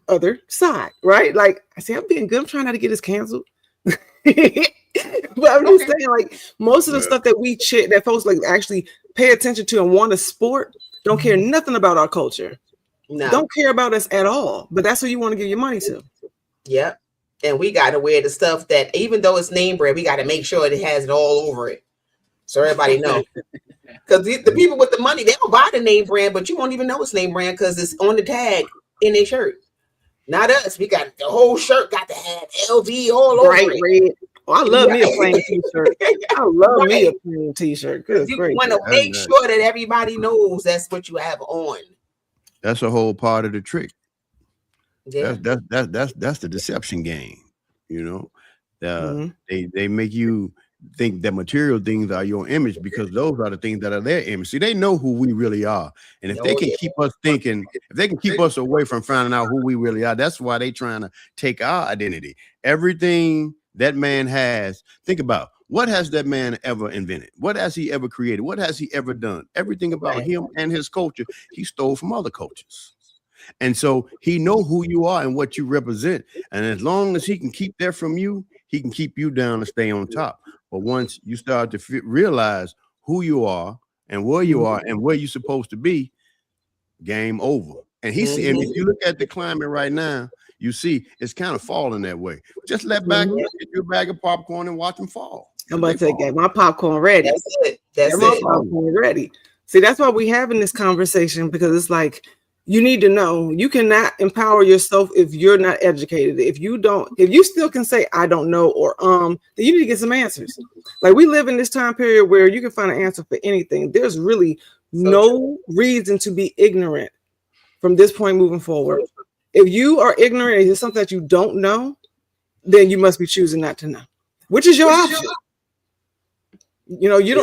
other side, right? Like, I say, I'm being good. I'm trying not to get this canceled. But I'm just saying, like, most of the stuff that that folks like actually pay attention to and want to sport don't care nothing about our culture. No. Don't care about us at all. But that's who you want to give your money to. Yep. And we got to wear the stuff that, even though it's name brand, we got to make sure it has it all over it, so everybody knows. Because the people with the money, they don't buy the name brand, but you won't even know it's name brand because it's on the tag in their shirt. Not us. We got the whole shirt got to have LV all over it. Red. Oh, I love me a plain t-shirt. I love me a plain t-shirt. Good, you want to make sure that everybody knows that's what you have on. That's a whole part of the trick. Yeah. That's the deception game. You know, they make you think that material things are your image because those are the things that are their image. See, they know who we really are, and if they can keep us thinking, if they can keep us away from finding out who we really are, that's why they trying to take our identity. Everything that man has, think about, what has that man ever invented? What has he ever created? What has he ever done? Everything about him and his culture, he stole from other cultures. And so he know who you are and what you represent. And as long as he can keep that from you, he can keep you down and stay on top. But once you start to realize who you are and where you are and where you're supposed to be, game over. And and if you look at the climate right now, you see it's kind of falling that way. Just let back, get you a bag of popcorn and watch them fall. I'm about to get my popcorn ready. That's it. That's my it. popcorn ready. See, that's why we having this conversation, because it's like, you need to know you cannot empower yourself if you're not educated. If you still can say I don't know or then you need to get some answers. Like, we live in this time period where you can find an answer for anything. There's really no reason to be ignorant from this point moving forward. If you are ignorant and it's something that you don't know, then you must be choosing not to know, which is your option. You know, you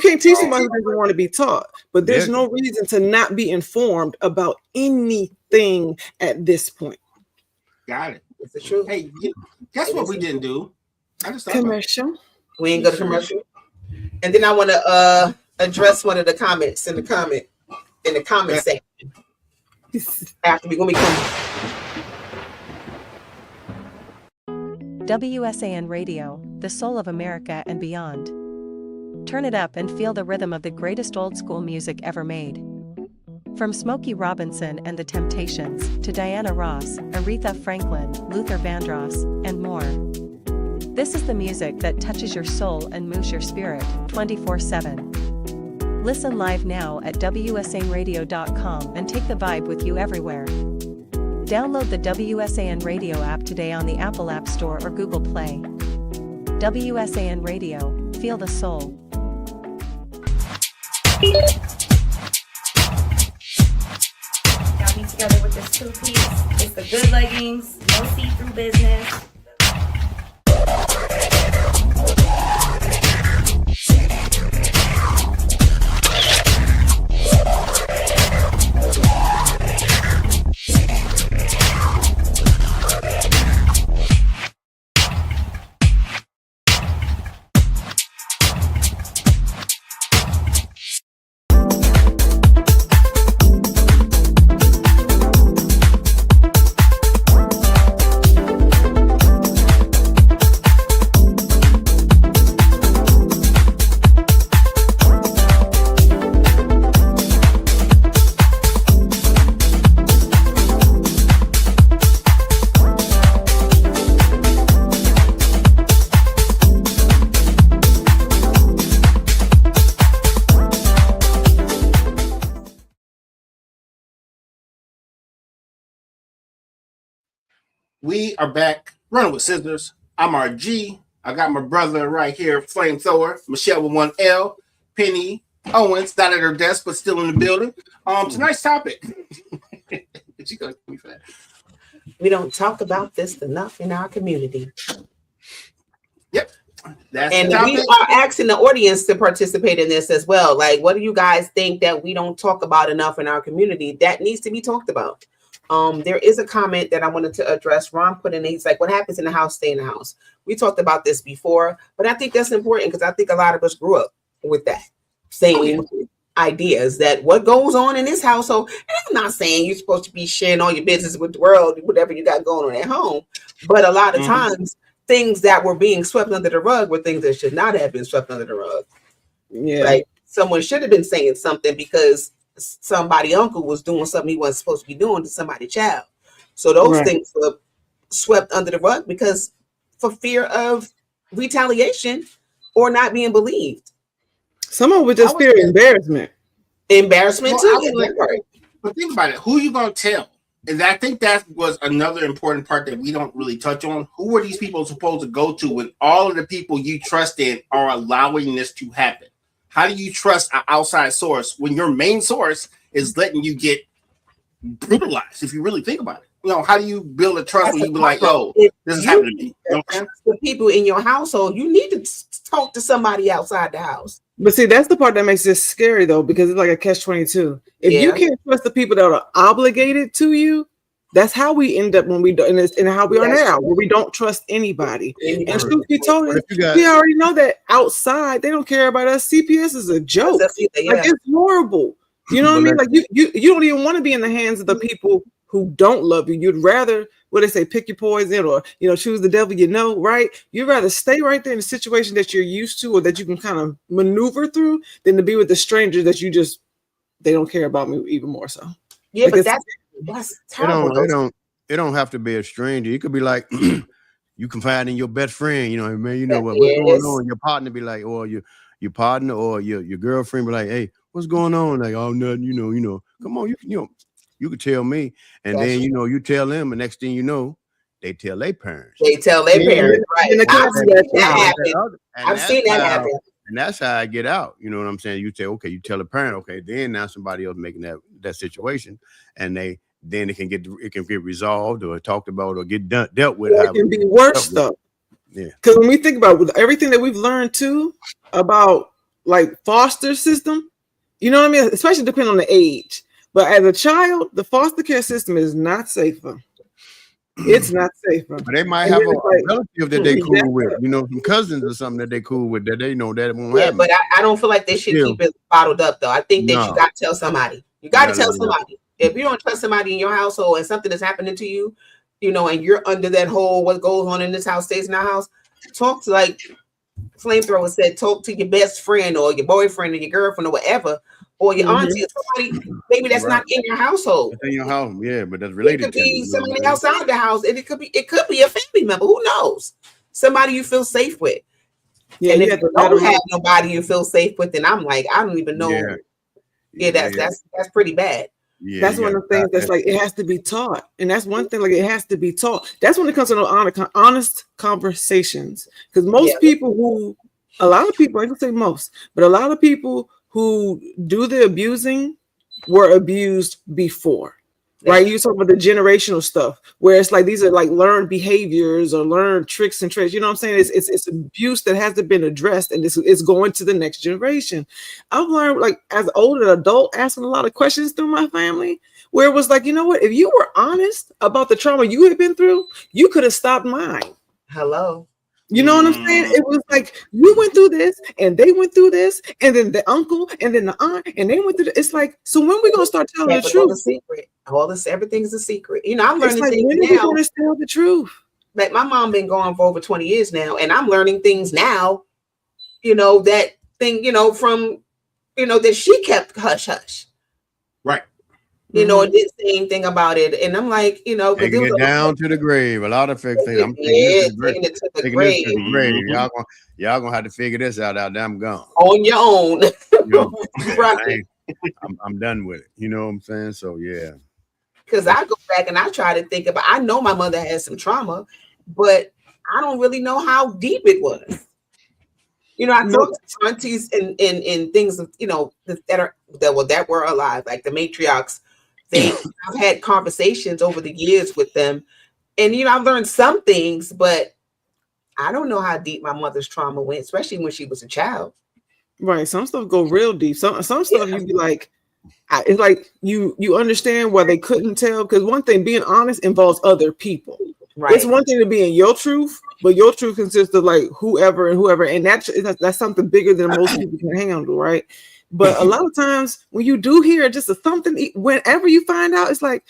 can't teach somebody who doesn't want to be taught, but there's no reason to not be informed about anything at this point. Got it. It's the truth. Hey, guess what we didn't do? I just Commercial. We ain't go to commercial. And then I want to address one of the comments in the comment section. After we're gonna be coming. WSAN Radio, the soul of America and beyond. Turn it up and feel the rhythm of the greatest old school music ever made. From Smokey Robinson and the Temptations to Diana Ross, Aretha Franklin, Luther Vandross, and more. This is the music that touches your soul and moves your spirit 24/7. Listen live now at WSANradio.com and take the vibe with you everywhere. Download the WSAN Radio app today on the Apple App Store or Google Play. WSAN Radio, feel the soul. Got me together with this two-piece. It's the good leggings, no see-through business. We are back running with scissors. I'm RG. I got my brother right here, Flamethrower, Michelle with one L, Penny Owens, not at her desk, but still in the building. Tonight's topic. She gonna me for that. We don't talk about this enough in our community. Yep. That's And the topic. we are asking the audience to participate in this as well. Like, what do you guys think that we don't talk about enough in our community that needs to be talked about? There is a comment that I wanted to address. Ron put in, he's like, what happens in the house, stay in the house. We talked about this before, but I think that's important because I think a lot of us grew up with that same ideas that what goes on in this household. And I'm not saying you're supposed to be sharing all your business with the world, whatever you got going on at home. But a lot of times, things that were being swept under the rug were things that should not have been swept under the rug. Yeah. Like, someone should have been saying something because somebody uncle was doing something he wasn't supposed to be doing to somebody's child. So those things were swept under the rug because for fear of retaliation or not being believed. Someone would just fear embarrassment. Embarrassment too. But think about it. Who are you going to tell? And I think that was another important part that we don't really touch on. Who are these people supposed to go to when all of the people you trust in are allowing this to happen? How do you trust an outside source when your main source is letting you get brutalized? If you really think about it, you know, how do you build a trust when you be like, "Oh, this is happening to me"? You know what I'm saying? The people in your household, you need to talk to somebody outside the house. But see, that's the part that makes this scary, though, because it's like a catch-22. If you can't trust the people that are obligated to you, that's how we end up when we do, and how we are now, where we don't trust anybody. And truth be told, we already know that outside they don't care about us. CPS is a joke. Like, it's horrible. You know what I mean? Like you don't even want to be in the hands of the people who don't love you. You'd rather, what they say, pick your poison, or choose the devil, right? You'd rather stay right there in a situation that you're used to or that you can kind of maneuver through than to be with the stranger that they don't care about me even more so. Yeah, like, but that's terrible. It don't have to be a stranger. It could be like you confide in your best friend, man, what's going on. Your partner be like, or your partner or your girlfriend be like, hey, what's going on? Like, oh, nothing, come on, you could tell me. And then, you tell them, and next thing you know, they tell their parents. They tell their parents, right? I've seen that happen. And that's how I get out. You know what I'm saying? You say, okay, you tell a parent, okay, then now somebody else making that situation, and it can get resolved or talked about or get dealt with. It can be worse though. Yeah. Because when we think about with everything that we've learned too about like foster system, you know what I mean? Especially depending on the age. But as a child, the foster care system is not safer. It's not safer. But they might have a relative that they cool with, some cousins or something that they cool with that they know that it won't happen. But I don't feel like they should keep it bottled up though. I think that you got to tell somebody. You got to tell somebody. If you don't trust somebody in your household and something is happening to you, and you're under that whole what goes on in this house stays in our house, talk to, like Flamethrower said, talk to your best friend or your boyfriend or your girlfriend or whatever, or your auntie or somebody maybe that's not in your household. It's in your house, yeah, but that's related. It could be somebody outside the house, and it could be a family member. Who knows? Somebody you feel safe with. Yeah, and if you don't have nobody you feel safe with, then I'm like, I don't even know. Yeah, that's pretty bad. Yeah, that's one of the things that's like it has to be taught, and that's one thing, like it has to be taught. That's when it comes to honest conversations, because most people a lot of people, I don't say most, but a lot of people who do the abusing were abused before, right? You talk about the generational stuff where it's like these are like learned behaviors or learned tricks and tricks. You know what I'm saying? It's abuse that hasn't been addressed, and it's going to the next generation. I've learned, like as an older adult, asking a lot of questions through my family, where it was like, you know what? If you were honest about the trauma you had been through, you could have stopped mine. Hello. You know what I'm saying? It was like you went through this, and they went through this, and then the uncle, and then the aunt, and they went through this. It's like, so when we gonna start telling the truth? All this, everything's a secret. I'm learning like, things when now. When are we gonna tell the truth? Like my mom been gone for over 20 years now, and I'm learning things now. That thing, from, that she kept hush hush. Right. And didn't say anything about it. And I'm like, taking it down to the grave. A lot of things. I'm taking it to the grave. Y'all gonna have to figure this out there. I'm gone. On your own. Right. I'm done with it. You know what I'm saying? So yeah. Because I go back and I try to think about. I know my mother had some trauma, but I don't really know how deep it was. I talk to aunties and things, that were alive, like the matriarchs. I've had conversations over the years with them, and I've learned some things, but I don't know how deep my mother's trauma went, especially when she was a child. Right, some stuff go real deep. Some stuff you be like, it's like you understand why they couldn't tell, because one thing, being honest involves other people. Right, it's one thing to be in your truth, but your truth consists of like whoever, and that's something bigger than most people can handle, right? But a lot of times when you do hear just something, whenever you find out, it's like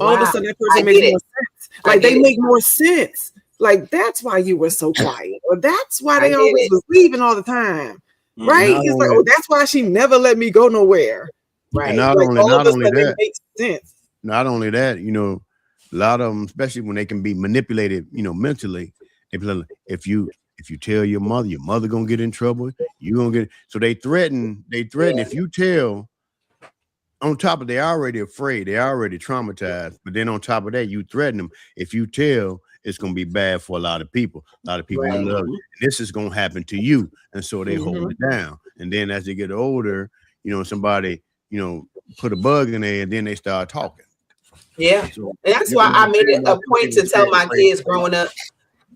all of a sudden that person makes more sense. Like they make more sense. Like that's why you were so quiet, or that's why they always was leaving all the time, right? It's like, oh, that's why she never let me go nowhere, right? And not only that, makes sense. Not only that, a lot of them, especially when they can be manipulated, mentally, they be like, if you tell your mother gonna get in trouble. You gonna get, so they threaten. If you tell, on top of, they're already afraid, they're already traumatized. But then on top of that, you threaten them. If you tell, it's gonna be bad for a lot of people. A lot of people love it. This is gonna happen to you, and so they hold it down. And then as they get older, somebody put a bug in there, and then they start talking. Yeah, so, and that's why I made it a point to tell my kids growing up.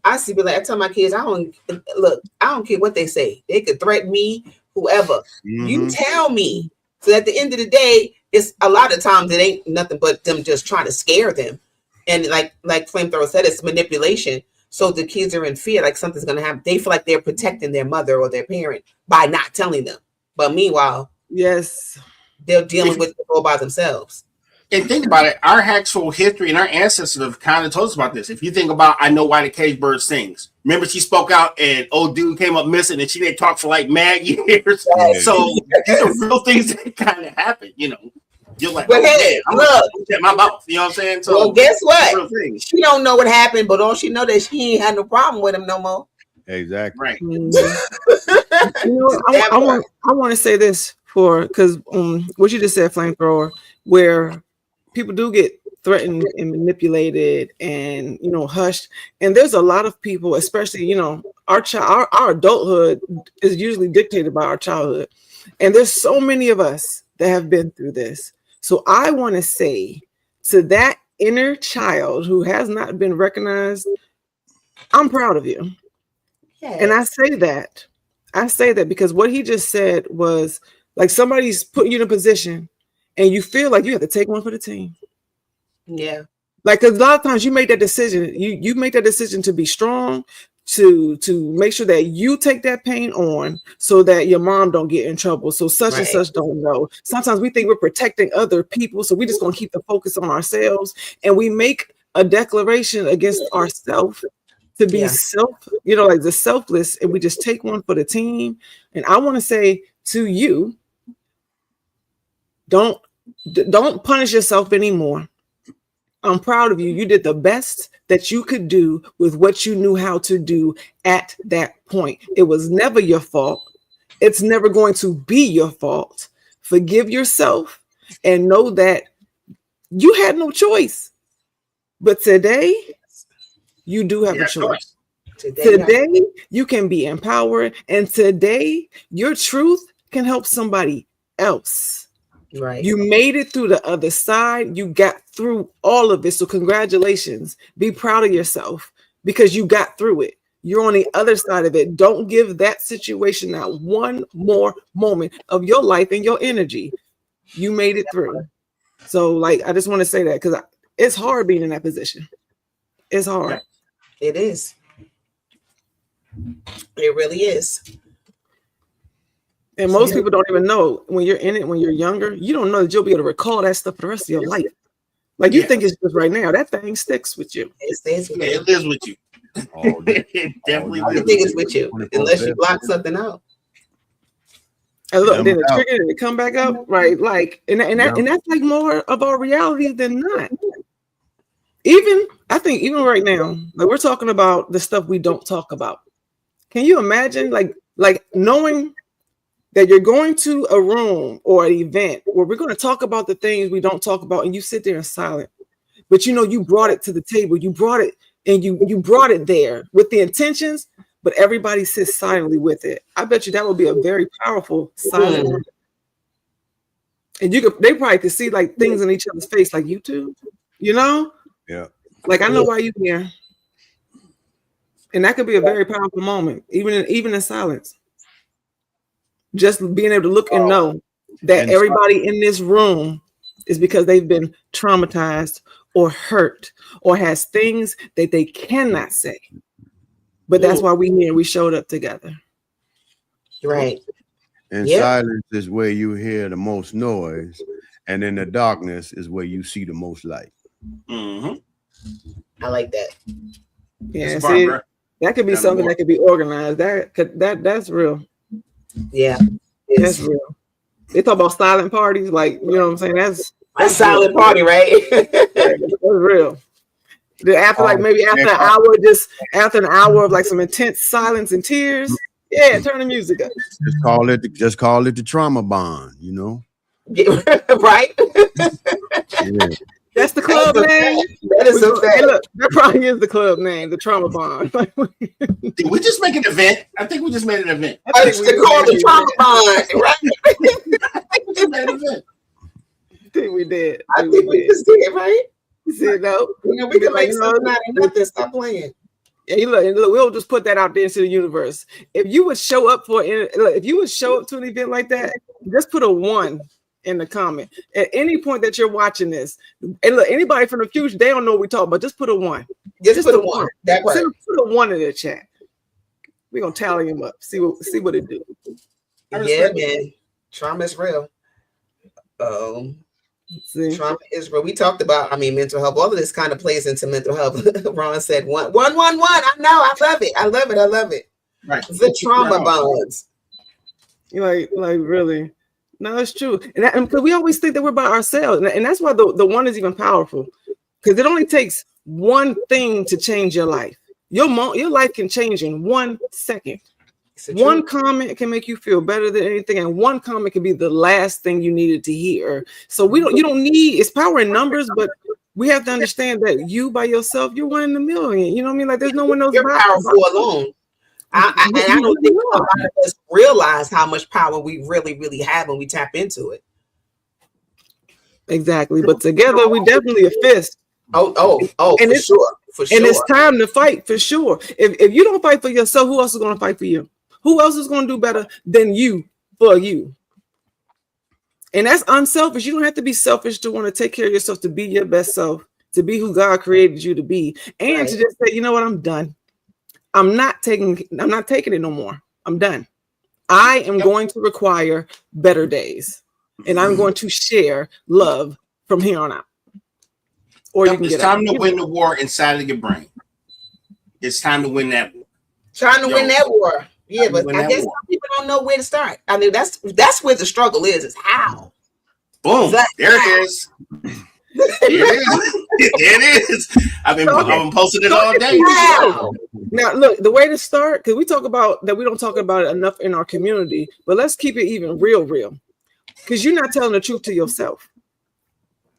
I tell my kids, I don't care what they say. They could threaten me, whoever. You tell me. So at the end of the day, it's a lot of times it ain't nothing but them just trying to scare them. And like Flamethrower said, it's manipulation. So the kids are in fear, like something's gonna happen. They feel like they're protecting their mother or their parent by not telling them. But meanwhile, yes, they're dealing with it all by themselves. And think about it, our actual history and our ancestors have kind of told us about this. If you think about, I Know Why the Cage Bird Sings. Remember, she spoke out and old dude came up missing and she didn't talk for like mad years. Yeah. So these are real things that kind of happen, you know. You're like, But hey, I'm look, at my mouth. You know what I'm saying? So well, guess what? real things. She don't know what happened, but all she know that she ain't had no problem with him no more. Exactly. Right. You know, I want to say this because what you just said, flamethrower, where people do get threatened and manipulated and, you know, hushed. And there's a lot of people, especially, you know, our adulthood is usually dictated by our childhood. And there's so many of us that have been through this. So I want to say to that inner child who has not been recognized, I'm proud of you. Yes. And I say that because what he just said was like somebody's putting you in a position and you feel like you have to take one for the team. Yeah. Like, 'cause a lot of times you make that decision, you make that decision to be strong, to make sure that you take that pain on so that your mom don't get in trouble. So such and such don't know. Sometimes we think we're protecting other people. So we just going to keep the focus on ourselves. And we make a declaration against ourselves to be you know, like the selfless. And we just take one for the team. And I want to say to you, don't punish yourself anymore. I'm proud of you. You did the best that you could do with what you knew how to do at that point. It was never your fault. It's never going to be your fault. Forgive yourself and know that you had no choice. But today, you do have a choice. Today, you can be empowered. And today, your truth can help somebody else. Right. You made it through the other side. You got through all of it. So congratulations. Be proud of yourself because you got through it. You're on the other side of it. Don't give that situation not one more moment of your life and your energy. You made it through. So like, I just want to say that because it's hard being in that position. It's hard. It is. It really is. And most people don't even know when you're in it, when you're younger, you don't know that you'll be able to recall that stuff for the rest of your life. Like you think it's just right now. That thing sticks with you. It stays with you. It lives with you. It definitely lives with you. It's with you unless you block something out. And look, then it triggered and it come back up, right? Like, and that's like more of our reality than not. I think even right now, like we're talking about the stuff we don't talk about. Can you imagine like knowing that you're going to a room or an event where we're going to talk about the things we don't talk about and you sit there in silence, but you know, you brought it to the table, you brought it and you brought it there with the intentions, but everybody sits silently with it. I bet you that would be a very powerful silence. And they probably could see like things in each other's face, like you two, you know? Yeah. Like, I know why you're here. And that could be a very powerful moment, even in silence. Just being able to look and know that everybody in this room is because they've been traumatized or hurt or has things that they cannot say. But that's why we showed up together. Right. And silence is where you hear the most noise. And in the darkness is where you see the most light. Mm-hmm. I like that. Yeah, see, that could be something that could be organized. That's real. Yeah, that's real. They talk about silent parties, like, you know what I'm saying? That's silent party, right? That's real. After maybe after an hour of like some intense silence and tears, turn the music up. Just call it the trauma bond, you know? Right? Yeah. That's the club name. That is so sad. Look, that probably is the club name, the trauma bond. Did we just make an event? I think we just made an event. It's called the trauma bond, right? I think we just made an event. I think we did. I think we just did, right? You said no. You know, we can make something out of nothing. Stop playing. Yeah, look, we'll just put that out there into the universe. If you would show up to an event like that, just put a 1 in the comment at any point that you're watching this. And look, anybody from the future, they don't know what we're talking about. Just put a 1. Just put a 1. That works. Put a 1 in the chat. We're gonna tally them up. See what it do. Yeah, man. Trauma is real. Trauma is real. We talked about, mental health. All of this kind of plays into mental health. Ron said one. I know. I love it. Right. The trauma bonds. Like really. No, it's true. And because we always think that we're by ourselves. And that's why the one is even powerful. Because it only takes one thing to change your life. Your life can change in 1 second. One comment can make you feel better than anything, and one comment can be the last thing you needed to hear. So you don't need, it's power in numbers, but we have to understand that you by yourself, you're 1 in a million. You know what I mean? Like there's no one else. You're powerful alone. I don't think a lot of us realize how much power we really, really have when we tap into it. Exactly. But together we definitely a fist. Oh, and for sure. And it's time to fight for sure. If you don't fight for yourself, who else is going to fight for you? Who else is going to do better than you for you? And that's unselfish. You don't have to be selfish to want to take care of yourself, to be your best self, to be who God created you to be, and to just say, you know what, I'm done. I'm not taking it no more. I'm done. I am going to require better days, and I'm going to share love from here on out. Or it's time to win the war inside of your brain. It's time to win that war. Trying to win that war. Yeah, but I guess some people don't know where to start. I mean, that's where the struggle is how. Boom. There it is. It is. I've been posting it all day. Now, look, the way to start, because we talk about that, we don't talk about it enough in our community, but let's keep it even real. Because you're not telling the truth to yourself.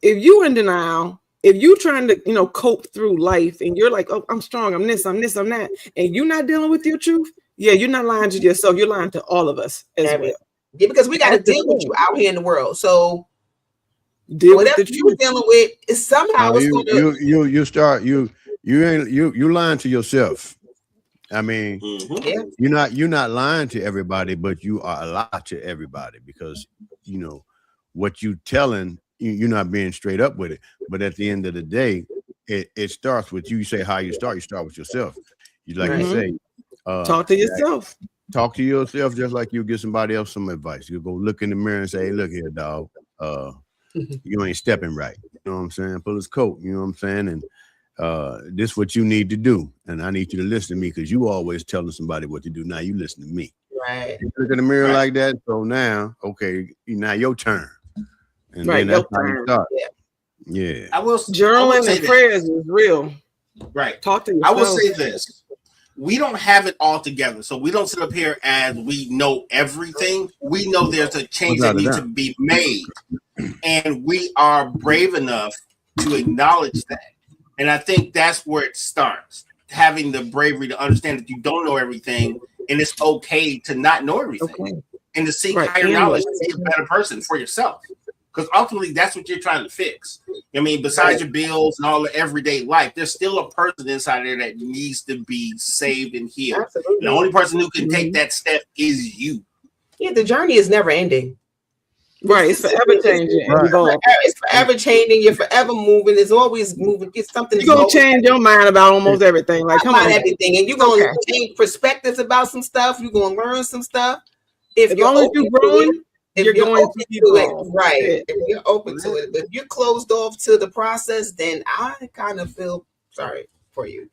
If you're in denial, if you're trying to, cope through life and you're like, oh, I'm strong, I'm this, I'm that, and you're not dealing with your truth, yeah, you're not lying to yourself. You're lying to all of us as well. Yeah, because we got to deal with you out here in the world. So whatever you're dealing with is somehow it's going to. You lying to yourself. I mean, you're not lying to everybody, but you are a lie to everybody because what you telling. You're not being straight up with it. But at the end of the day, it starts with you. You say how you start with yourself. You say, talk to yourself. Talk to yourself just like you give somebody else some advice. You go look in the mirror and say, hey, look here, dog. You ain't stepping right. You know what I'm saying? Pull his coat. You know what I'm saying? And this is what you need to do. And I need you to listen to me because you always telling somebody what to do. Now you listen to me. Right. You look in the mirror like that. So now, okay, now your turn. And then that's how you start. Yeah. Journaling and prayers is real. Right. Talk to yourself. I will say this. We don't have it all together. So we don't sit up here as we know everything. We know there's a change that needs to be made. And we are brave enough to acknowledge that. And I think that's where it starts. Having the bravery to understand that you don't know everything and it's okay to not know everything. And to seek higher knowledge to be a better person for yourself. Because ultimately, that's what you're trying to fix. I mean, besides your bills and all the everyday life, there's still a person inside there that needs to be saved and healed. Absolutely. And the only person who can take that step is you. Yeah, the journey is never ending. Right, it's forever changing. It's forever changing. You're forever moving. It's always moving. It's something. You're gonna change your mind about almost everything. Like, come on, everything, and you're gonna change perspectives about some stuff. You're gonna learn some stuff. As long as you're growing. If you're going to it, right? If you're open to it, but if you're closed off to the process, then I kind of feel sorry for you.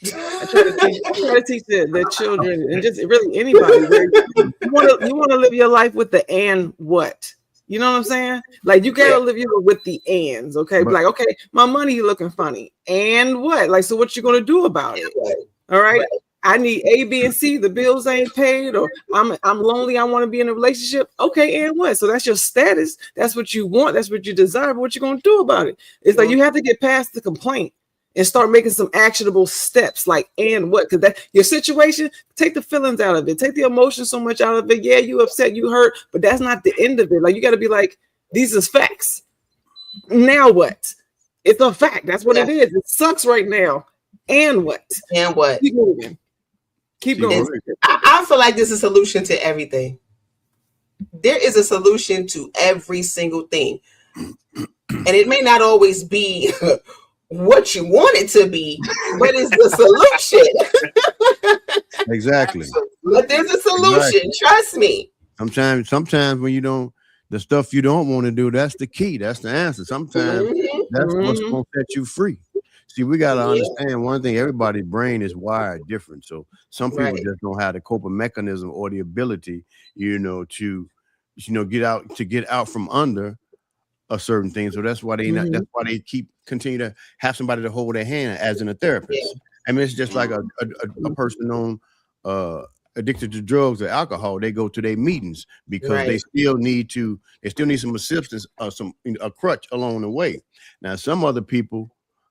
I try to teach the children and just really anybody. You want to live your life with the and what? You know what I'm saying? Like you gotta live your life with the ands. Okay, like okay, my money looking funny, and what? Like so, what you gonna do about it? All right. I need A, B, and C. The bills ain't paid, or I'm lonely. I want to be in a relationship. Okay, and what? So that's your status. That's what you want. That's what you desire. But what you gonna do about it? It's like you have to get past the complaint and start making some actionable steps. Like and what? Because that your situation. Take the feelings out of it. Take the emotion so much out of it. Yeah, you upset, you hurt, but that's not the end of it. Like you got to be like, these is facts. Now what? It's a fact. That's what it is. It sucks right now. And what? And what? Keep moving. Keep going. I feel like there's a solution to everything. There is a solution to every single thing. And it may not always be what you want it to be, but it's the solution. Exactly. But there's a solution. Exactly. Trust me. Sometimes when you don't the stuff you don't want to do, that's the key. That's the answer. Sometimes that's what's going to set you free. See, we got to understand one thing. Everybody's brain is wired different. So some people just don't have the coping mechanism or the ability, to, get out from under a certain thing. So that's why that's why they continue to have somebody to hold their hand as in a therapist. Yeah. I mean, it's just like a person on addicted to drugs or alcohol. They go to their meetings because they still need some assistance or a crutch along the way. Now, some other people,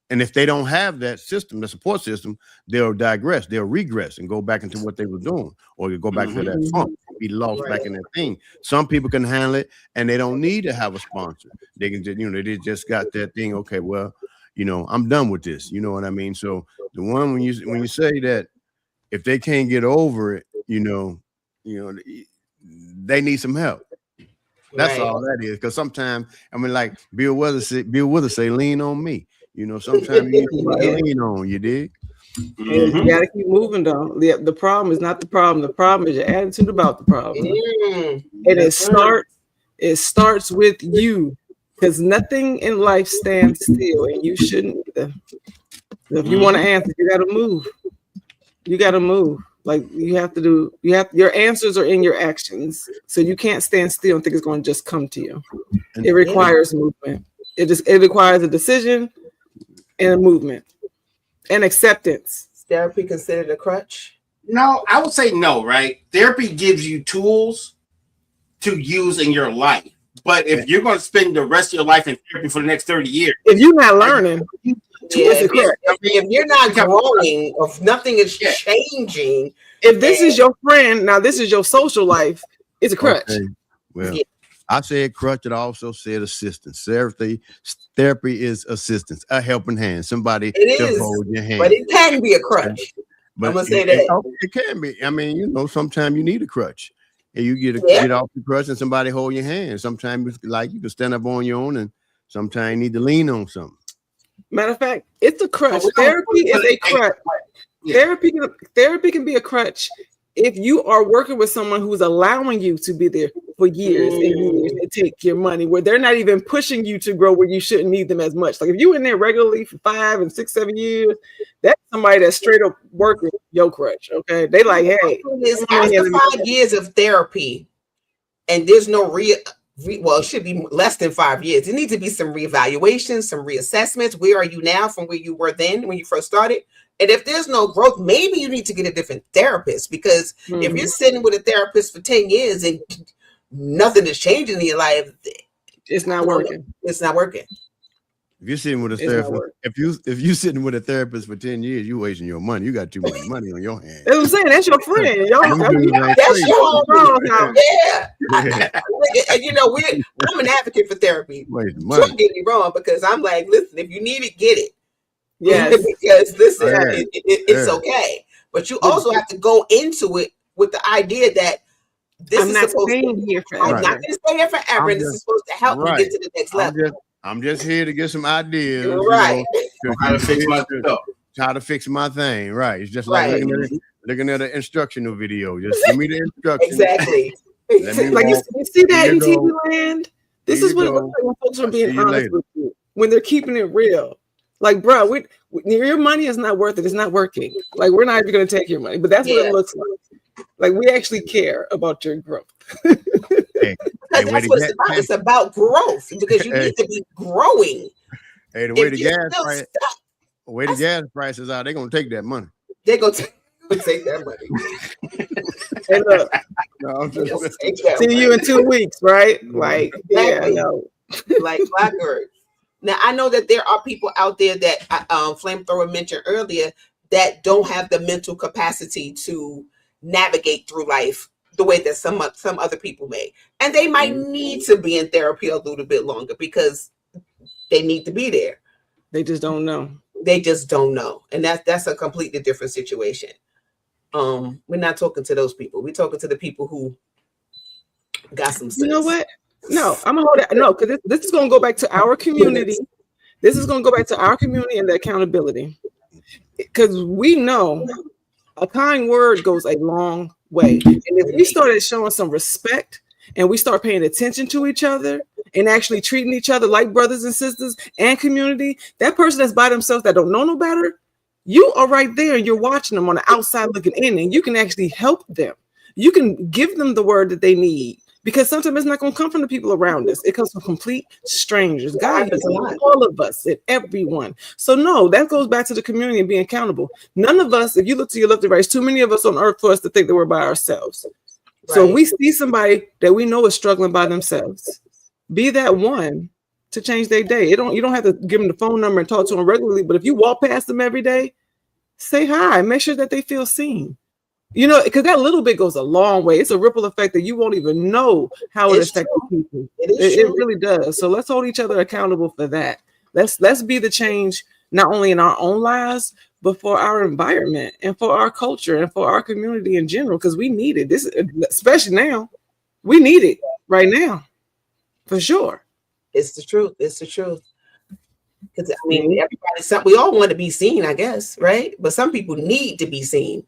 and if they don't have that system, the support system, they'll digress, they'll regress and go back into what they were doing, or you go back to that funk, be lost back in that thing. Some people can handle it and they don't need to have a sponsor. They can just, they just got that thing. Okay, well, I'm done with this. You know what I mean? So the one when you say that if they can't get over it, they need some help. That's all that is. Because sometimes, I mean, like Bill Withers say, lean on me. Sometimes you need to lean on, you dig? You gotta keep moving though. The problem is not the problem. The problem is your attitude about the problem. And it starts with you, because nothing in life stands still, and you shouldn't either. So if you want to answer, you gotta move. You gotta move. Like your answers are in your actions. So you can't stand still and think it's going to just come to you. It requires movement. It requires a decision and a movement and acceptance. Is therapy considered a crutch? No, I would say no, right? Therapy gives you tools to use in your life. But if you're going to spend the rest of your life in therapy for the next 30 years, if you're not learning, if you're not growing, if nothing is changing, if this is your friend, now this is your social life, it's a crutch. Okay. Well, I said crutch, and I also said assistance. Therapy is assistance, a helping hand, somebody to hold your hand. But it can be a crutch. But I'm gonna say that it can be. I mean, sometimes you need a crutch, and you get off the crutch, and somebody hold your hand. Sometimes, like, you can stand up on your own, and sometimes you need to lean on something. Matter of fact, it's a crutch. Therapy is a crutch. Therapy can be a crutch if you are working with someone who's allowing you to be there for years and years and take your money, where they're not even pushing you to grow where you shouldn't need them as much. Like if you're in there regularly for 5 and 6, 7 years, that's somebody that's straight up working your crutch. Okay, they like, hey, after 5 years of therapy, and there's no well, it should be less than 5 years. There needs to be some reevaluations, some reassessments. Where are you now from where you were then when you first started? And if there's no growth, maybe you need to get a different therapist, because if you're sitting with a therapist for 10 years and nothing is changing in your life, it's not working. It's not working. If you're sitting with a therapist, if you sitting with a therapist for 10 years, you wasting your money. You got too much money on your hands. That's what I'm saying. That's your friend. That's your wrong now. Yeah. And I'm an advocate for therapy. Don't get me wrong, because I'm like, listen, if you need it, get it. Yes. Because listen, it's okay. But you also have to go into it with the idea that I'm not going to stay here forever, and this is supposed to help me get to the next level. I'm just here to get some ideas. Right. How to fix my stuff. How to fix my thing. Right. It's just like looking at an instructional video. Just give me the instructions. Exactly. Like you see that in TV land? This is what it looks like when folks are being honest with you. When they're keeping it real. Like, bro, your money is not worth it. It's not working. Like, we're not even going to take your money. But that's what it looks like. Like, we actually care about your growth. That's what it's about. It's about growth, because you need to be growing. Hey, the way the gas prices are, they're gonna take that money. They're gonna take that money. Hey, look, see you in 2 weeks, right? Like, like blackbird. Now I know that there are people out there that Flamethrower mentioned earlier that don't have the mental capacity to navigate through life the way that some other people may, and they might need to be in therapy a little bit longer because they need to be there. They just don't know. And that's a completely different situation. We're not talking to those people. We're talking to the people who got some sense. You know what? No, I'm gonna hold it. No, because this is gonna go back to our community. This is gonna go back to our community and the accountability, because we know a kind word goes a long way. And if we started showing some respect and we start paying attention to each other and actually treating each other like brothers and sisters and community, that person that's by themselves that don't know no better, you are right there and you're watching them on the outside looking in, and you can actually help them. You can give them the word that they need, because sometimes it's not going to come from the people around us. It comes from complete strangers. God uses all of us and everyone. So no, that goes back to the community and being accountable. None of us, if you look to your left and right, there's too many of us on earth for us to think that we're by ourselves. Right. So if we see somebody that we know is struggling by themselves, be that one to change their day. You don't have to give them the phone number and talk to them regularly, but if you walk past them every day, say hi, make sure that they feel seen. You know, because that little bit goes a long way. It's a ripple effect that you won't even know how it affects people. It really does. So let's hold each other accountable for that. Let's be the change, not only in our own lives, but for our environment and for our culture and for our community in general, because we need it. This, especially now, we need it right now, for sure. It's the truth. It's the truth. Because I mean, we all want to be seen, I guess, right? But some people need to be seen.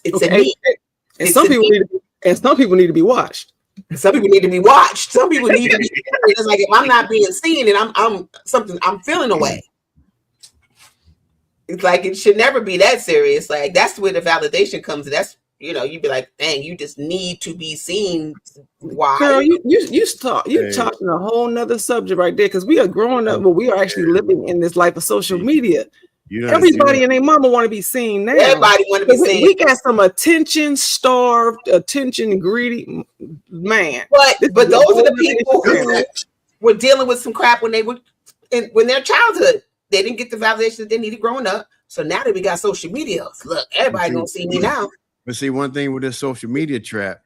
It's a need. And some people need to be watched. Some people need to be watched. Some people need to be seen. It's like, if I'm not being seen and I'm feeling away. It's like, it should never be that serious. Like, that's where the validation comes. That's, you know, you'd be like, dang, you just need to be seen. Why? Girl, you're talking a whole nother subject right there, because we are growing up, but we are actually living in this life of social media. Everybody and their mama want to be seen now. Everybody want to be seen. We got some attention-starved, attention-greedy man. But those are the people who were dealing with some crap when their childhood. They didn't get the validation that they needed growing up. So now that we got social media, look, everybody gonna see me now. But see, one thing with this social media trap,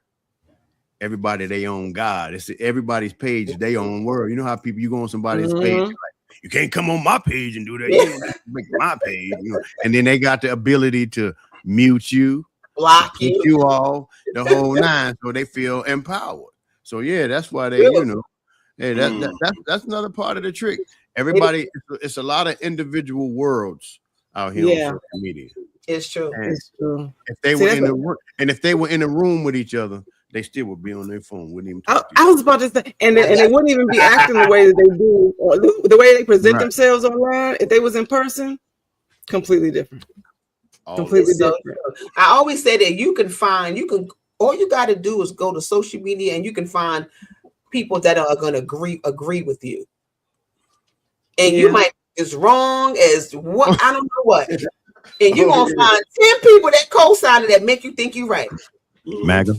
everybody they own God. It's everybody's page, they own world. You know how people, you go on somebody's page, like, you can't come on my page and do that. You don't make my page, you know? And then they got the ability to mute you, block you all, the whole nine, so they feel empowered. So yeah, that's why they, you know, hey, that's another part of the trick. Everybody, it's a lot of individual worlds out here on social media. It's true. And it's true. If they were in the room, and if they were in a room with each other, they still would be on their phone. Wouldn't even talk I was about to say, and they wouldn't even be acting the way that they do, or the way they present themselves online. If they was in person, completely different. Completely different. I always say that all you got to do is go to social media, and you can find people that are going to agree with you. And you might be as wrong as what, I don't know what. And you're going to find 10 people that co-sign that make you think you're right. MAGA.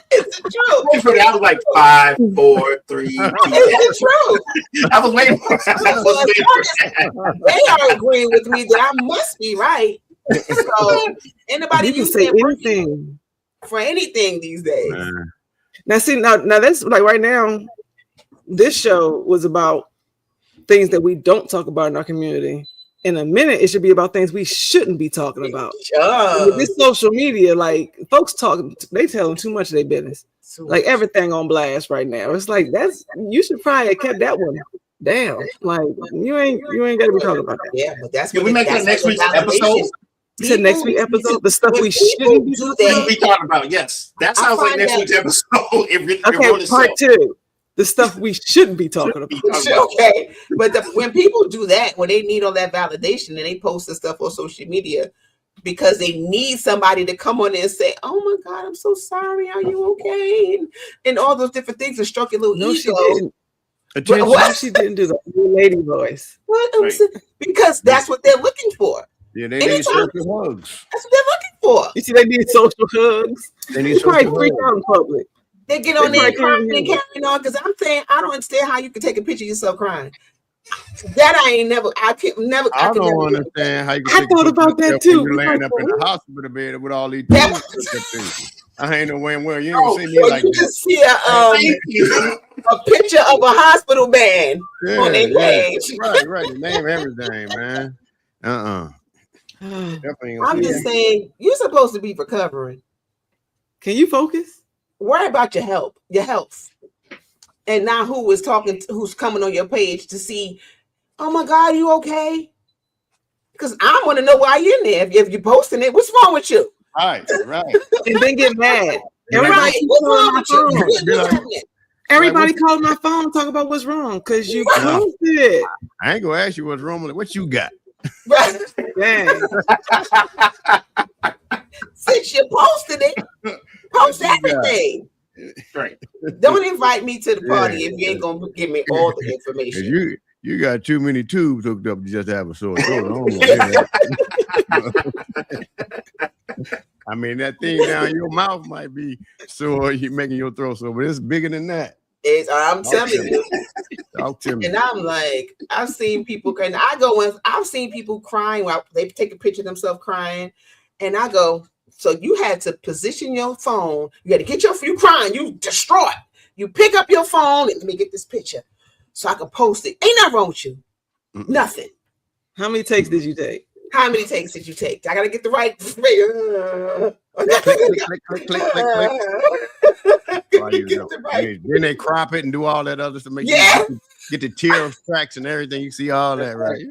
It's the truth. I was like 5, 4, 3, 2. It's the truth. I was waiting for that. They are agreeing with me that I must be right. So anybody can say anything for anything these days. Now see, now that's like right now, this show was about things that we don't talk about in our community. In a minute, it should be about things we shouldn't be talking about. With this social media, like, folks they telling too much of their business. Like, everything on blast right now. It's like, you should probably have kept that one down. Like, you ain't gotta be talking about that. Yeah, but that's Can we make that next week's episode? Next week's episode, the stuff we shouldn't be talking about. Yes, that sounds like next week's episode. Okay, part 2. The stuff we shouldn't be talking about. Okay, but when people do that, when they need all that validation and they post the stuff on social media because they need somebody to come on there and say, "Oh my God, I'm so sorry. Are you okay?" and all those different things and stroke your little ego. She didn't do the lady voice. What? Because that's what they're looking for. Yeah, they need social hugs. That's what they're looking for. You see, they need social hugs. They need probably freak out in public. They get on there crying and carrying on, because I'm saying I don't understand how you can take a picture of yourself crying. That I don't understand how you can I thought about that too. You're laying up in the hospital bed with all these things. I ain't no way in where you ain't see me like you that. Just see a picture of a hospital band on their page. Right. Name everything, man. I'm just saying, you're supposed to be recovering. Can you focus? Worry about your health, and now who's coming on your page to see, oh my God, you okay? Because I want to know why you're in there. If you're posting it, what's wrong with you? Right. and then get mad. Everybody Right. keeps What's calling wrong my with you? phone. What's happening? Everybody calls my phone, talk about what's wrong because you posted. I ain't gonna ask you what's wrong with it. What you got? Right. Dang. Since you posted it, post What you got? everything. Right. Don't invite me to the party if you ain't gonna give me all the 'Cause information. you got too many tubes hooked up to just have a sore throat. I don't want to hear that. I mean, that thing down your mouth might be sore, you making your throat sore, but it's bigger than that. I'm telling you. Talk to me. And I'm like, I've seen people crying. I've seen people crying while they take a picture of themselves crying. And I go, so you had to position your phone. You had to get you crying, you distraught. You pick up your phone and let me get this picture so I can post it. Ain't nothing wrong with you. Mm-mm. Nothing. How many takes did you take? How many takes did you take? I gotta get the right. Then they crop it and do all that other stuff. Make you get the tear tracks and everything. You see all that, right?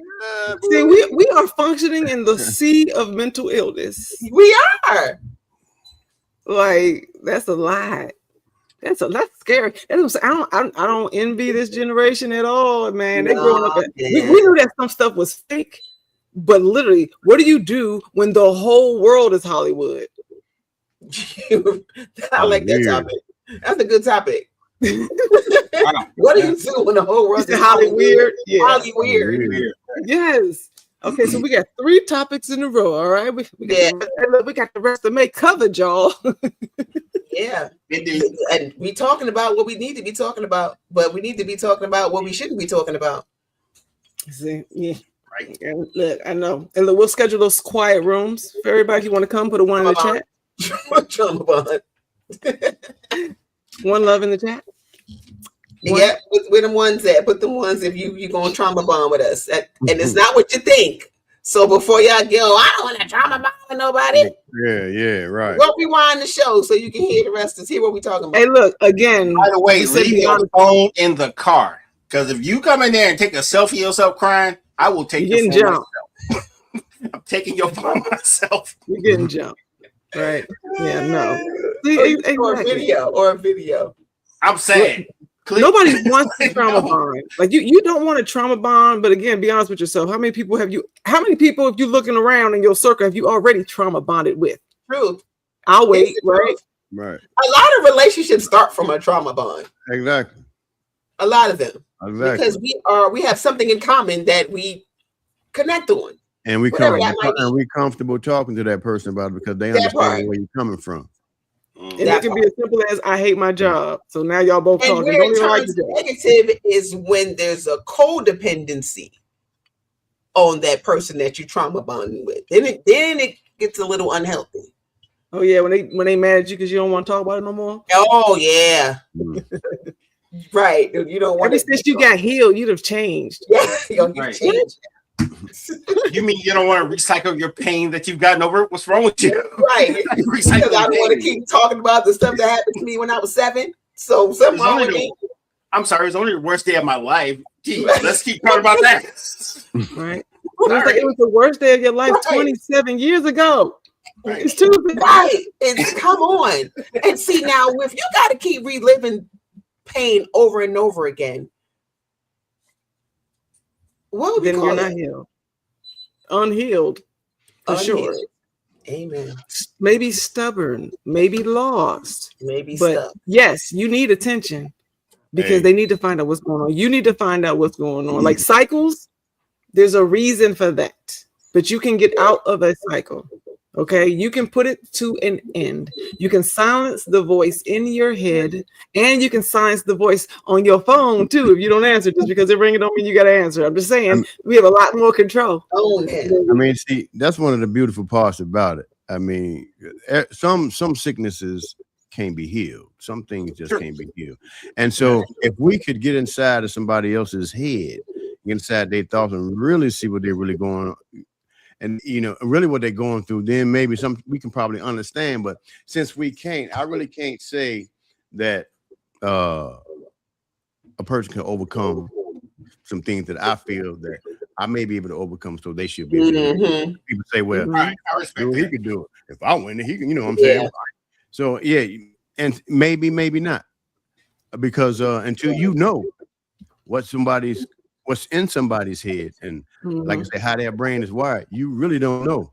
See, we are functioning in the sea of mental illness. We are. Like, that's a lie. That's scary. I don't envy this generation at all, man. They growing up. We knew that some stuff was fake, but literally, what do you do when the whole world is Hollywood? I like that topic. That's a good topic. What do you do when the whole world is Hollywood? Yeah. Hollywood. Yes. Okay, so we got 3 topics in a row. All right, we got the rest of May covered, y'all. Yeah, and we talking about what we need to be talking about, but we need to be talking about what we shouldn't be talking about. See, yeah, right. And look, I know, and look, we'll schedule those quiet rooms for everybody. If you want to come, put a 1 in the chat. Trauma bond. One love in the chat. Yeah, with them ones that put them ones if you gonna trauma bond with us, and it's not what you think. So before y'all go, I don't want to trauma bond with nobody. Yeah, right. We'll rewind the show so you can hear the rest and see what we're talking about. Hey, look again. By the way, leave your phone in the car because if you come in there and take a selfie of yourself crying, I will take your phone myself. I'm taking your phone myself. You're getting jumped, right? Yeah, no. Or a video. I'm saying. Nobody wants to trauma bond. Like you don't want to trauma bond, but again, be honest with yourself. How many people, if you're looking around in your circle, have you already trauma bonded with? Truth. I'll wait, right? Right. A lot of relationships start from a trauma bond. Exactly. A lot of them. Exactly. Because we have something in common that we connect on. And we comfortable talking to that person about it because they understand where you're coming from. And it can be as simple as I hate my job. So now y'all both and talking. Where it turns negative is when there's a codependency on that person that you trauma bonding with. Then it gets a little unhealthy. Oh yeah, when they mad at you because you don't want to talk about it no more. Oh yeah, right. You don't want. Ever since you got healed, you'd have changed. Yeah, you changed. You mean you don't want to recycle your pain that you've gotten over? What's wrong with you? Right. Because I don't want to keep talking about the stuff that happened to me when I was 7. So something wrong with me. I'm sorry, it's only the worst day of my life. Gee, let's keep talking about that. Right. It was the worst day of your life 27 years ago. Right. It's too bad. Right. It's come on. And see now, if you got to keep reliving pain over and over again, what would then you're not healed. Unhealed, for sure. Amen. Maybe stubborn, maybe lost, maybe but stuck. Yes, you need attention because they need to find out what's going on. You need to find out what's going on. Like cycles, there's a reason for that, but you can get out of a cycle. Okay, you can put it to an end. You can silence the voice in your head, and you can silence the voice on your phone too. If you don't answer, just because they're ringing, don't mean you got to answer. I'm just saying we have a lot more control. Oh man! I mean, see, that's one of the beautiful parts about it. I mean, some sicknesses can't be healed. Some things just can't be healed. And so, if we could get inside of somebody else's head, get inside their thoughts, and really see what they're really going on. And really what they're going through, then maybe we can probably understand. But since we can't, I really can't say that a person can overcome some things that I feel that I may be able to overcome, so they should be able to. Mm-hmm. People say, well, Right, I respect he that. could do it. If I win, he can, you know what I'm saying? So yeah, and maybe not. Because until you know what's in somebody's head, and like I say, how their brain is wired, you really don't know.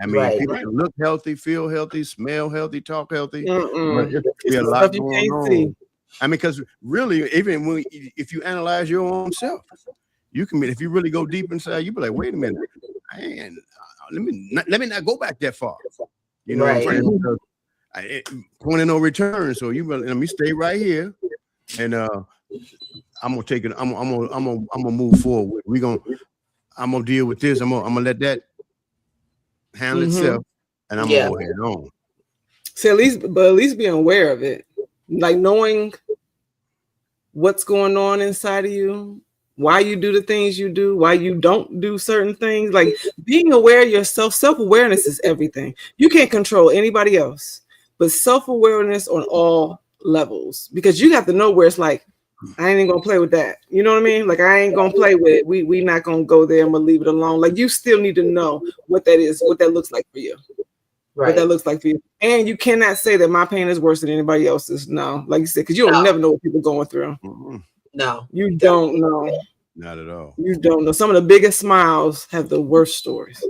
I mean, people can look healthy, feel healthy, smell healthy, talk healthy, but there's be a lot going on. I mean, because really, even if you analyze your own self, you can. If you really go deep inside, you be like, wait a minute, man, let me not go back that far. You know what I'm saying? Point of no return. So you let me stay right here, and I'm gonna take it. I'm gonna move forward. I'm gonna deal with this. I'm gonna let that handle itself, and I'm gonna go head on. So at least being aware of it, like knowing what's going on inside of you, why you do the things you do, why you don't do certain things. Like being aware of yourself. Self-awareness is everything. You can't control anybody else, but self-awareness on all levels, because you have to know where it's like, I ain't even gonna play with that. You know what I mean? Like I ain't gonna play with it. We not gonna go there. I'm gonna leave it alone. Like you still need to know what that is, what that looks like for you. Right. What that looks like for you. And you cannot say that my pain is worse than anybody else's. No, like you said, because you don't never know what people are going through. No, you don't know. Not at all. You don't know. Some of the biggest smiles have the worst stories.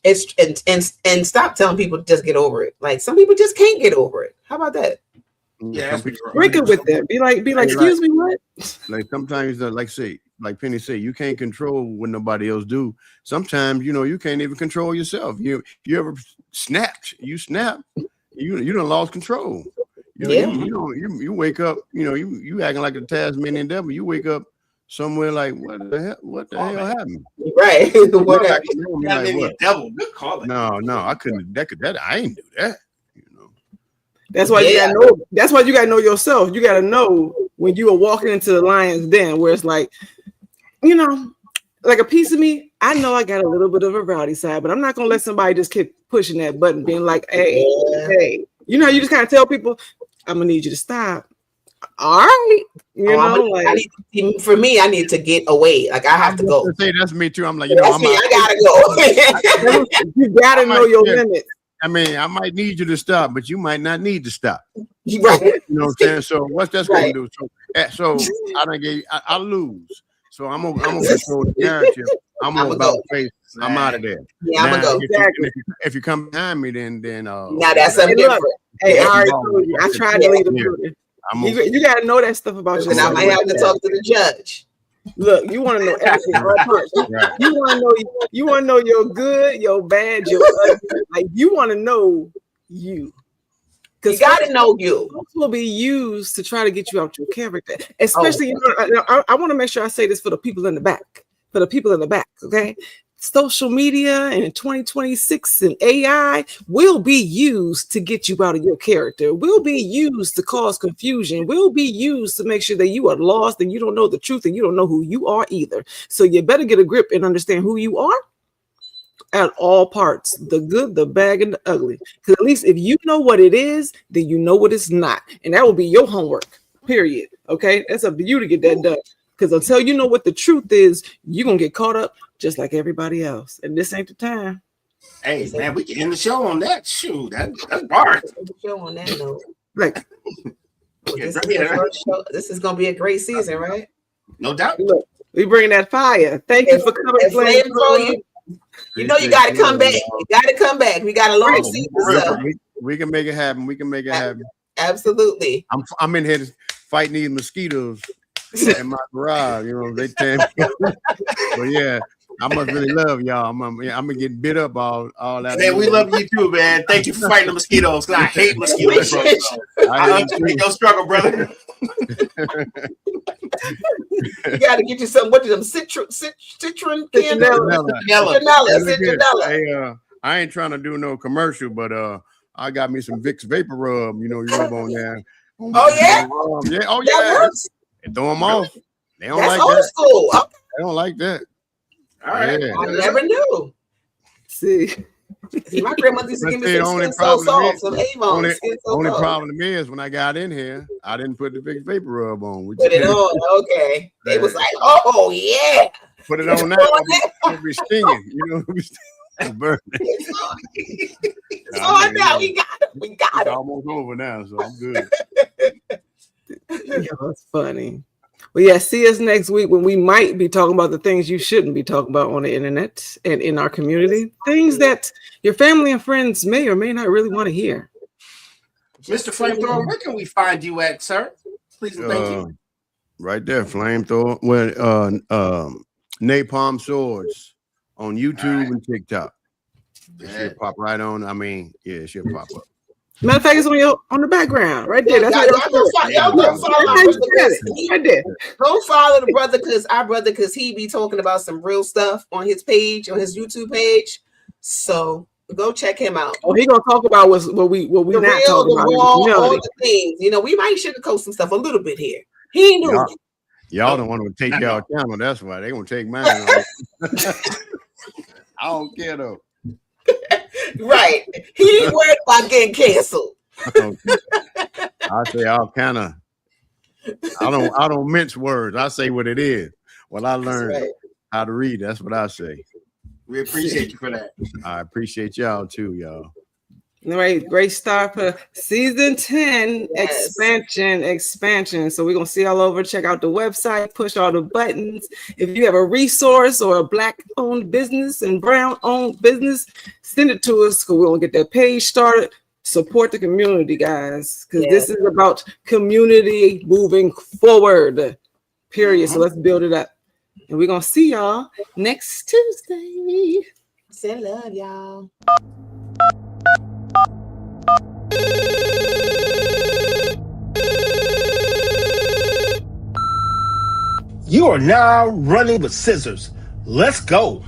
It's and stop telling people to just get over it. Like some people just can't get over it. How about that? Yeah, break it with them. Be like, excuse me, what? Like sometimes, like Penny say, you can't control what nobody else do. Sometimes, you can't even control yourself. You ever snapped? You snap, you done lost control. You wake up, you acting like a Tasmanian devil. You wake up somewhere like, what the hell happened? Right. What happened? Tasmanian devil. Good call. No, I couldn't. I ain't do that. That's why you gotta know. That's why you gotta know yourself. You gotta know when you are walking into the lion's den, where it's like, like a piece of me. I know I got a little bit of a rowdy side, but I'm not gonna let somebody just keep pushing that button, being like, hey. You just kind of tell people, I'm gonna need you to stop. All right, for me, I need to get away. Like I have to go. Say that's me too. I'm like, that's me. I gotta go. You gotta know your limits. I mean, I might need you to stop, but you might not need to stop. Right. You know what I'm saying? So what's that's going to do? So I lose. So I'm gonna control the narrative. I'm gonna about face. I'm out of there. Yeah, I'm gonna go. If you come behind me, then now that's something different. Hey, I already told you. I tried to lead the You gotta know that stuff about yourself. And I might have to talk to the judge. Look, you want to know everything. Right. You want to know your good, your bad, your ugly. Like you want to know you. Because you got to know you. Folks will be used to try to get you out your character. Especially, I want to make sure I say this for the people in the back. Okay. Social media and in 2026 and AI will be used to get you out of your character, will be used to cause confusion, will be used to make sure that you are lost and you don't know the truth and you don't know who you are either. So you better get a grip and understand who you are at all parts, the good, the bad, and the ugly. Because at least if you know what it is, then you know what it's not. And that will be your homework, period. Okay, that's up to you to get that done. Because until you know what the truth is, you're going to get caught up just like everybody else. And this ain't the time. Hey, man, we can end the show on that. Shoot, that's bars. The show on that note. Like, this is going to be a great season, right? No doubt. Look, we bring that fire. Thank you for coming. You know you got to come back. You got to come back. We got a long season. So. We can make it happen. We can make it happen. Absolutely. I'm in here fighting these mosquitoes in my garage. They tell me. But yeah, I must really love y'all. I'm gonna get bit up all that. Man, we love you too, man. Thank you for fighting the mosquitoes. I hate mosquitoes. I understand your struggle, brother. You got to get you some. What is them? Citronella. Hey, I ain't trying to do no commercial, but I got me some Vicks Vapor Rub. You rub on there. Oh yeah. Yeah. Oh yeah. They throw them off. They don't That's like old that. School. Okay. They don't like that. All right. Yeah. I never knew. See, my grandmother used to give me some Skin So Soft, some Avon. Only problem is when I got in here, I didn't put the Vicks Vapor Rub on. Put it on, okay. They was like, oh yeah. Put it on that. It'll be stinging. You know, it'll be stinging. Burning. It's on now. We got it. We got It's it. almost over now, so I'm good. Yeah, that's funny. Well, yeah, see us next week when we might be talking about the things you shouldn't be talking about on the internet and in our community. Things that your family and friends may or may not really want to hear. Mr. Flamethrower, where can we find you at, sir? Please and thank you. Right there, Flamethrower. Well, Napalm Swords on YouTube and TikTok. It should pop right on. I mean, yeah, it should pop up. Matter of fact, it's on the background right there. That's Y'all go follow my brother. right there. Go follow the brother because he be talking about some real stuff on his page, on his YouTube page. So go check him out. Oh, he gonna talk about what we not talking about. All the things. You know, we might sugarcoat some stuff a little bit here. He knew. Y'all don't want to take y'all channel. That's why they gonna take mine. I don't care though. Right. He ain't worried about getting canceled. I say all kind of. I don't mince words. I say what it is. Well, I learned how to read. That's what I say. We appreciate you for that. I appreciate y'all too, y'all. All right, great start for season 10. Yes. Expansion. So we're gonna see all over. Check out the website, push all the buttons. If you have a resource or a Black-owned business and Brown-owned business, send it to us because we're gonna get that page started. Support the community, guys, because this is about community moving forward. Period. So let's build it up. And we're gonna see y'all next Tuesday. Send love, y'all. You are now running with scissors. Let's go.